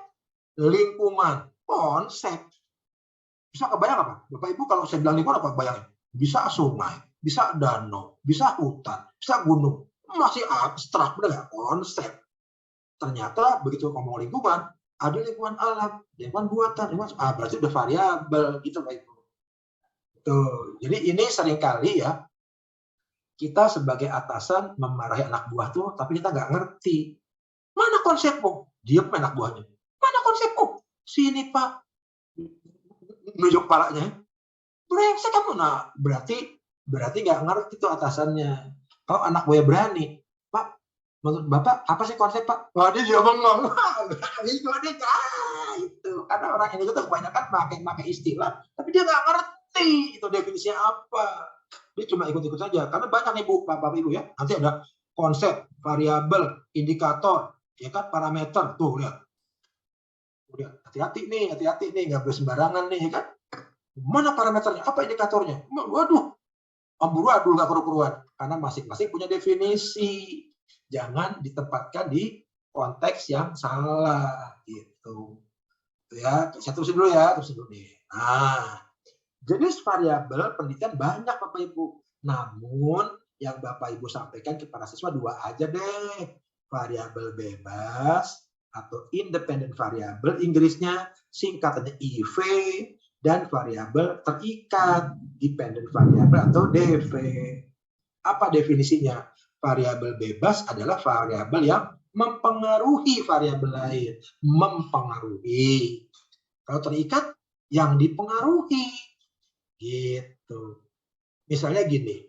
Lingkungan, konsep. Bisa kebayang apa? Bapak Ibu kalau saya bilang lingkungan apa bayangin? Bisa sungai, bisa danau, bisa hutan, bisa gunung. Masih abstrak, benar nggak? Konsep. Ternyata begitu ngomong lingkungan, ada lingkungan alam, lingkungan buatan, berarti udah variabel, gitu Pak Ibu. Tuh, jadi ini seringkali ya, kita sebagai atasan memarahi anak buah tuh, tapi kita nggak ngerti. Mana konsepmu? Diam anak buahnya. Mana konsepmu? Sini Pak. Nunjuk kepalanya. Brengsek kamu. Nah, berarti nggak ngerti tuh atasannya. Kalau anak buah berani, Pak, menurut Bapak apa sih konsep Pak? Wah, dia ngomong. Itu. Karena orang Indonesia tuh kebanyakan pakai istilah, tapi dia nggak ngerti itu definisinya apa. Dia cuma ikut-ikut saja. Karena banyak nih Bu, Bapak Ibu ya. Nanti ada konsep, variabel, indikator, ya kan, parameter. Tuh, lihat. Udah, hati-hati nih, nggak boleh sembarangan nih, ya kan. Mana parameternya? Apa indikatornya? Waduh, amburadul nggak keruan. Karena masing-masing punya definisi. Jangan ditempatkan di konteks yang salah, gitu. Ya, saya terusin dulu ya, nih. Nah, jenis variabel penelitian banyak Bapak Ibu. Namun yang Bapak Ibu sampaikan kepada siswa dua aja deh. Variabel bebas atau independent variable, Inggrisnya singkatannya IV, dan variabel terikat, dependent variable atau DV. Apa definisinya? Variabel bebas adalah variabel yang mempengaruhi variabel lain. Mempengaruhi. Kalau terikat, yang dipengaruhi. Gitu. Misalnya gini,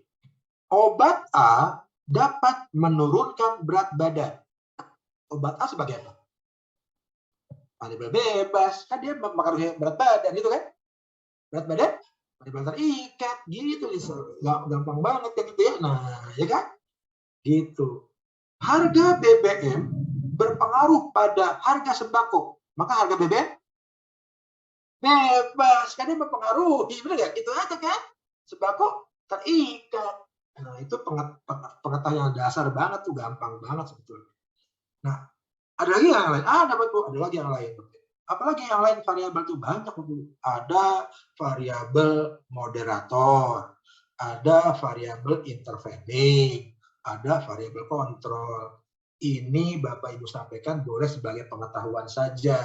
obat A dapat menurunkan berat badan. Obat A sebagai apa? Variabel bebas, kan dia mempengaruhi berat badan, gitu kan? Berat badan, variabel terikat, gitu. Gampang banget kan gitu ya. Nah, ya kan? Gitu. Harga BBM berpengaruh pada harga sembako. Maka harga BBM bebas, kan dia mempengaruhi, benar nggak? Gitu aja kan? Sembako terikat. Nah, itu pengetahuan dasar banget tuh, gampang banget sebetulnya. Nah, ada lagi yang lain. Ada lagi yang lain. Apalagi yang lain variabel itu banyak. Ada variabel moderator, ada variabel intervening, ada variabel kontrol. Ini Bapak Ibu sampaikan boleh sebagai pengetahuan saja.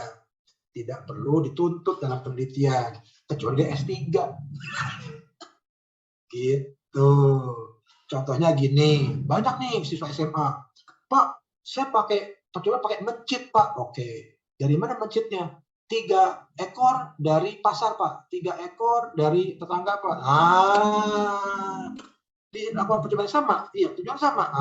Tidak perlu dituntut dalam penelitian, kecuali dia S3. Gitu. Contohnya gini, banyak nih siswa SMA. Pak, saya coba pakai mencit Pak. Oke. Dari mana mencitnya? 3 ekor dari pasar Pak. 3 ekor dari tetangga Pak. Dilakukan percobaan sama? Iya, tujuan sama.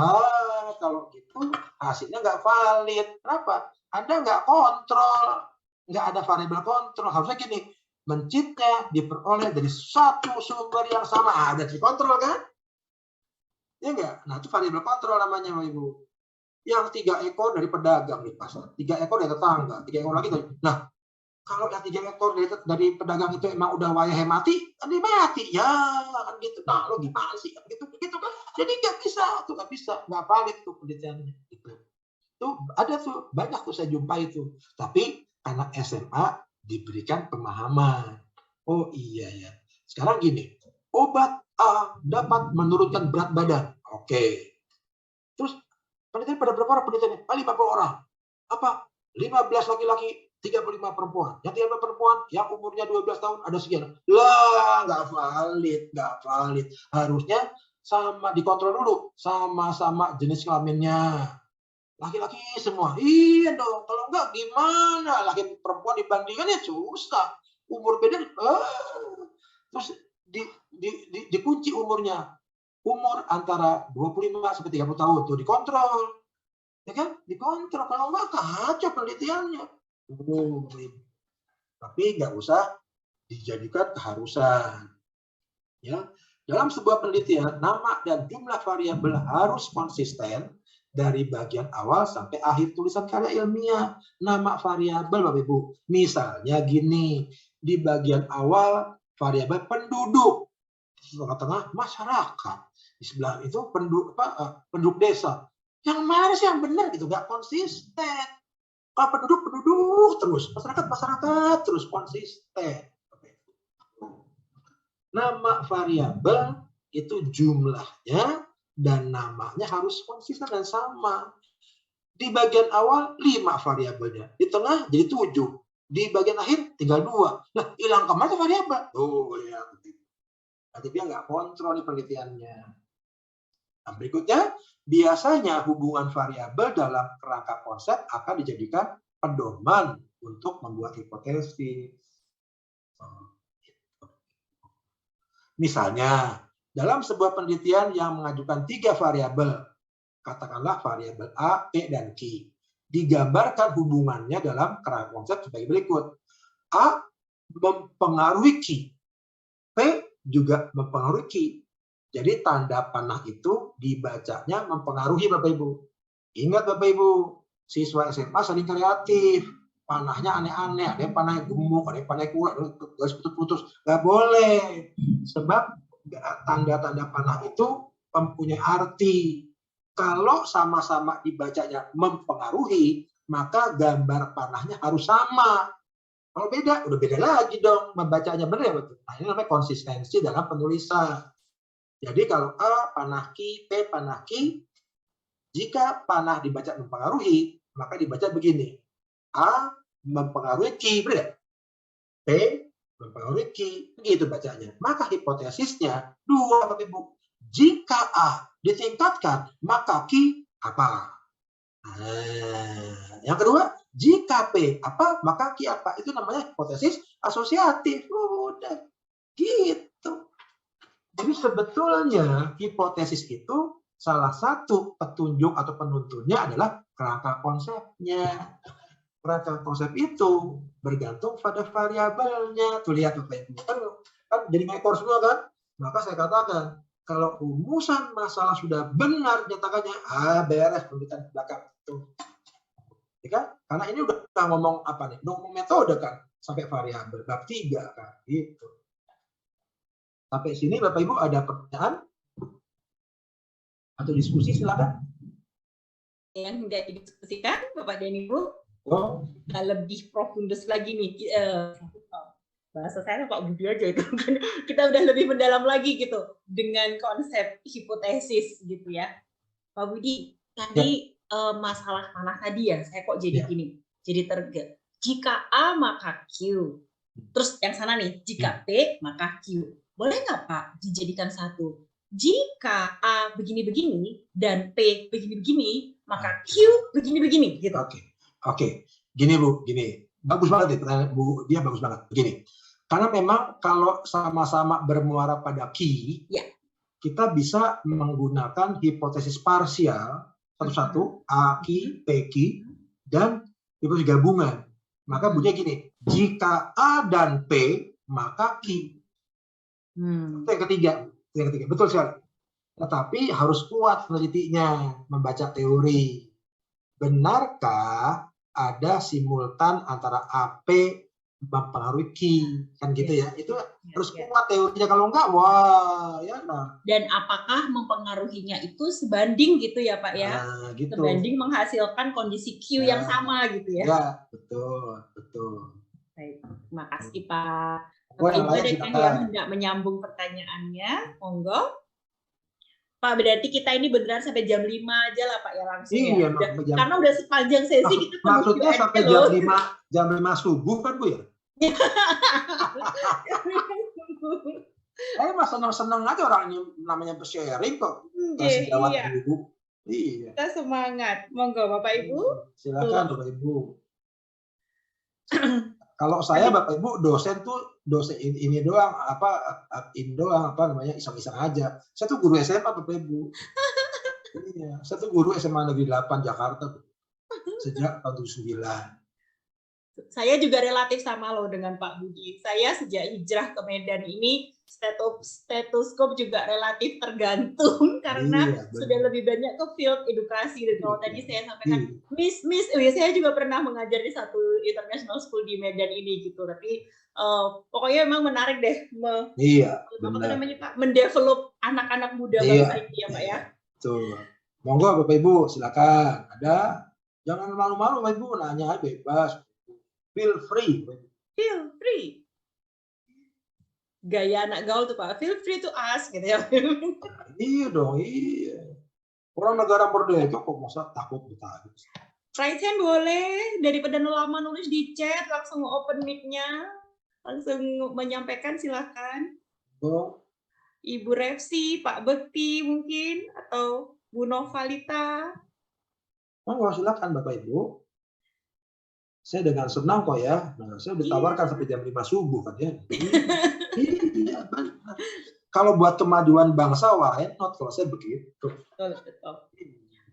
Kalau gitu hasilnya nggak valid. Kenapa? Anda nggak kontrol. Nggak ada variabel kontrol. Harusnya gini, mencitnya diperoleh dari satu sumber yang sama. Ada dikontrol kan? Ya enggak? Nah, itu variabel kontrol namanya, Bapak Ibu. Yang 3 ekor dari pedagang di pasar, 3 ekor dari tetangga, 3 ekor lagi dari. Nah, kalau yang 3 ekor dari pedagang itu emang udah wayahe mati, kan dia mati. Ya, kan gitu. Nah, lo gimana sih? Kan gitu kan? Jadi nggak bisa, nggak valid tuh penelitiannya. Gitu. Tuh ada tuh, banyak tuh saya jumpai itu. Tapi anak SMA diberikan pemahaman. Oh iya ya. Sekarang gini, obat A dapat menurunkan berat badan. Oke. Terus penelitian pada berapa orang penelitiannya? 50 orang. Apa? 15 laki-laki, 35 perempuan. Yang 35 perempuan, yang umurnya 12 tahun ada sekian. Lah, nggak valid. Harusnya sama dikontrol dulu, sama-sama jenis kelaminnya. Laki-laki semua. Iya dong, kalau enggak gimana? Laki perempuan dibandingkan ya susah. Umur beda, terus dikunci umurnya. Umur antara 25 sampai 30 tahun tuh dikontrol. Ya kan? Dikontrol. Kalau enggak kacau penelitiannya. Tapi nggak usah dijadikan keharusan. Ya, dalam sebuah penelitian, nama dan jumlah variabel harus konsisten dari bagian awal sampai akhir tulisan karya ilmiah. Nama variabel, Bapak Ibu. Misalnya gini, di bagian awal variabel penduduk, di tengah masyarakat, di sebelah itu penduduk desa. Yang mana sih yang benar gitu? Nggak konsisten. Kalau penduduk terus, masyarakat terus konsisten. Nama variabel itu jumlahnya dan namanya harus konsisten dan sama. Di bagian awal 5 variabelnya, di tengah jadi 7, di bagian akhir tinggal 2. Nah, hilang kemana variabel? Oh ya, nanti dia nggak kontrol nih penelitiannya. Nah, berikutnya, biasanya hubungan variabel dalam kerangka konsep akan dijadikan pedoman untuk membuat hipotesis. Misalnya, dalam sebuah penelitian yang mengajukan 3 variabel, katakanlah variabel A, P, dan Q, digambarkan hubungannya dalam kerangka konsep sebagai berikut. A mempengaruhi Q, P juga mempengaruhi Q. Jadi tanda panah itu dibacanya mempengaruhi Bapak Ibu. Ingat Bapak Ibu, siswa SMA sering kreatif. Panahnya aneh-aneh, ada yang panahnya gemuk, ada yang panahnya kurang, garis putus-putus. Nggak boleh. Sebab tanda-tanda panah itu mempunyai arti. Kalau sama-sama dibacanya mempengaruhi, maka gambar panahnya harus sama. Kalau beda, udah beda lagi dong. Membacanya benar ya betul. Nah, ini namanya konsistensi dalam penulisan. Jadi kalau A panah Q, P panah Q, jika panah dibaca mempengaruhi, maka dibaca begini. A mempengaruhi Q, benar? P mempengaruhi Q, begitu bacanya. Maka hipotesisnya 2, Bapak Ibu. Jika A ditingkatkan, maka Q apa? Nah, yang kedua, jika P apa, maka Q apa? Itu namanya hipotesis asosiatif. Udah gitu. Jadi sebetulnya hipotesis itu salah satu petunjuk atau penuntunnya adalah kerangka konsepnya. Kerangka konsep itu bergantung pada variabelnya. Tuh lihat Bapak Ibu. Kan jadi ngekor semua kan? Maka saya katakan, kalau rumusan masalah sudah benar nyatakannya, beres penelitian belakang itu. Ya kan? Karena ini udah ngomong apa nih? Ngomong metode kan? Sampai variabel, bab 3 kan? Gitu. Sampai sini Bapak Ibu ada pertanyaan? Atau diskusi silakan. Yang tidak didiskusikan Bapak dan Ibu? Oh. Lebih profundus lagi nih. Bahasa saya Pak Budi aja itu. Kita udah lebih mendalam lagi gitu. Dengan konsep hipotesis gitu ya. Pak Budi, tadi masalah panah tadi ya, saya kok jadi gini. Jadi jika A maka Q. Terus yang sana nih, jika P maka Q. Boleh nggak Pak dijadikan satu? Jika A begini-begini dan P begini-begini, maka Q begini-begini gitu. Oke. Gini Bu, gini. Bagus banget nih pertanyaan Bu, dia bagus banget. Begini. Karena memang kalau sama-sama bermuara pada Q, kita bisa menggunakan hipotesis parsial satu-satu, A, Q, P, Q, dan hipotesis gabungan. Maka bunyinya gini, jika A dan P, maka Q. Itu yang ketiga. Betul sekali. Tetapi harus kuat penelitinya, membaca teori. Benarkah ada simultan antara AP mempengaruhi Q? Kan gitu ya. Itu harus kuat teorinya. Kalau enggak, wah. Ya, nah. Dan apakah mempengaruhinya itu sebanding gitu ya Pak ya? Nah, gitu. Sebanding menghasilkan kondisi Q yang sama gitu ya? Ya, betul. Baik, terima kasih Pak. Bapak Ibu ada yang hendak menyambung pertanyaannya, monggo. Pak, berarti kita ini beneran sampai jam 5 aja lah Pak ya langsung ya. Karena udah sepanjang sesi kita maksudnya sampai jam 5 subuh kan Bu ya? Saya mah seneng-seneng aja orang ini namanya sharing kok. Kasih jawab Iya, Ibu. Iya. kita semangat. Monggo Bapak Ibu. Silakan Bapak Ibu. Kalau saya Bapak Ibu dosen ini doang iseng-iseng aja. Saya tuh guru SMA Bapak Ibu. Iya, saya tuh guru SMA Negeri 8 Jakarta sejak tahun 79. Saya juga relatif sama loh dengan Pak Budi. Saya sejak hijrah ke Medan ini stetoskop juga relatif tergantung karena sudah lebih banyak ke field edukasi. Dan kalau tadi saya sampaikan, Miss, saya juga pernah mengajar di satu international school di Medan ini gitu. Tapi pokoknya emang menarik deh mendevelop anak-anak muda bangsa ini ya Pak ya. Tuh. Monggo Bapak Ibu silakan. Ada, jangan malu-malu Bapak Ibu, nanya aja bebas. Feel free. Feel free. Gaya anak gaul tuh Pak. Feel free to ask gitu ya. Iya dong, iya. Orang negara merdeka kok masa takut ditanya. Right hand boleh, daripada lama nulis di chat, langsung open mic-nya, langsung menyampaikan silakan. Oh. Ibu Repsi, Pak Bekti mungkin, atau Bu Novalita. Monggo silakan Bapak Ibu. Saya dengan senang kok ya. Nah, saya ditawarkan sampai jam 5 subuh kan ya. Iya, benar. Kalau buat kemajuan bangsa, why not? Kalau saya begitu. Betul.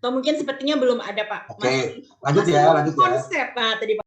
Atau mungkin sepertinya belum ada Pak. Oke, lanjut ya. Konsep. Nah, tadi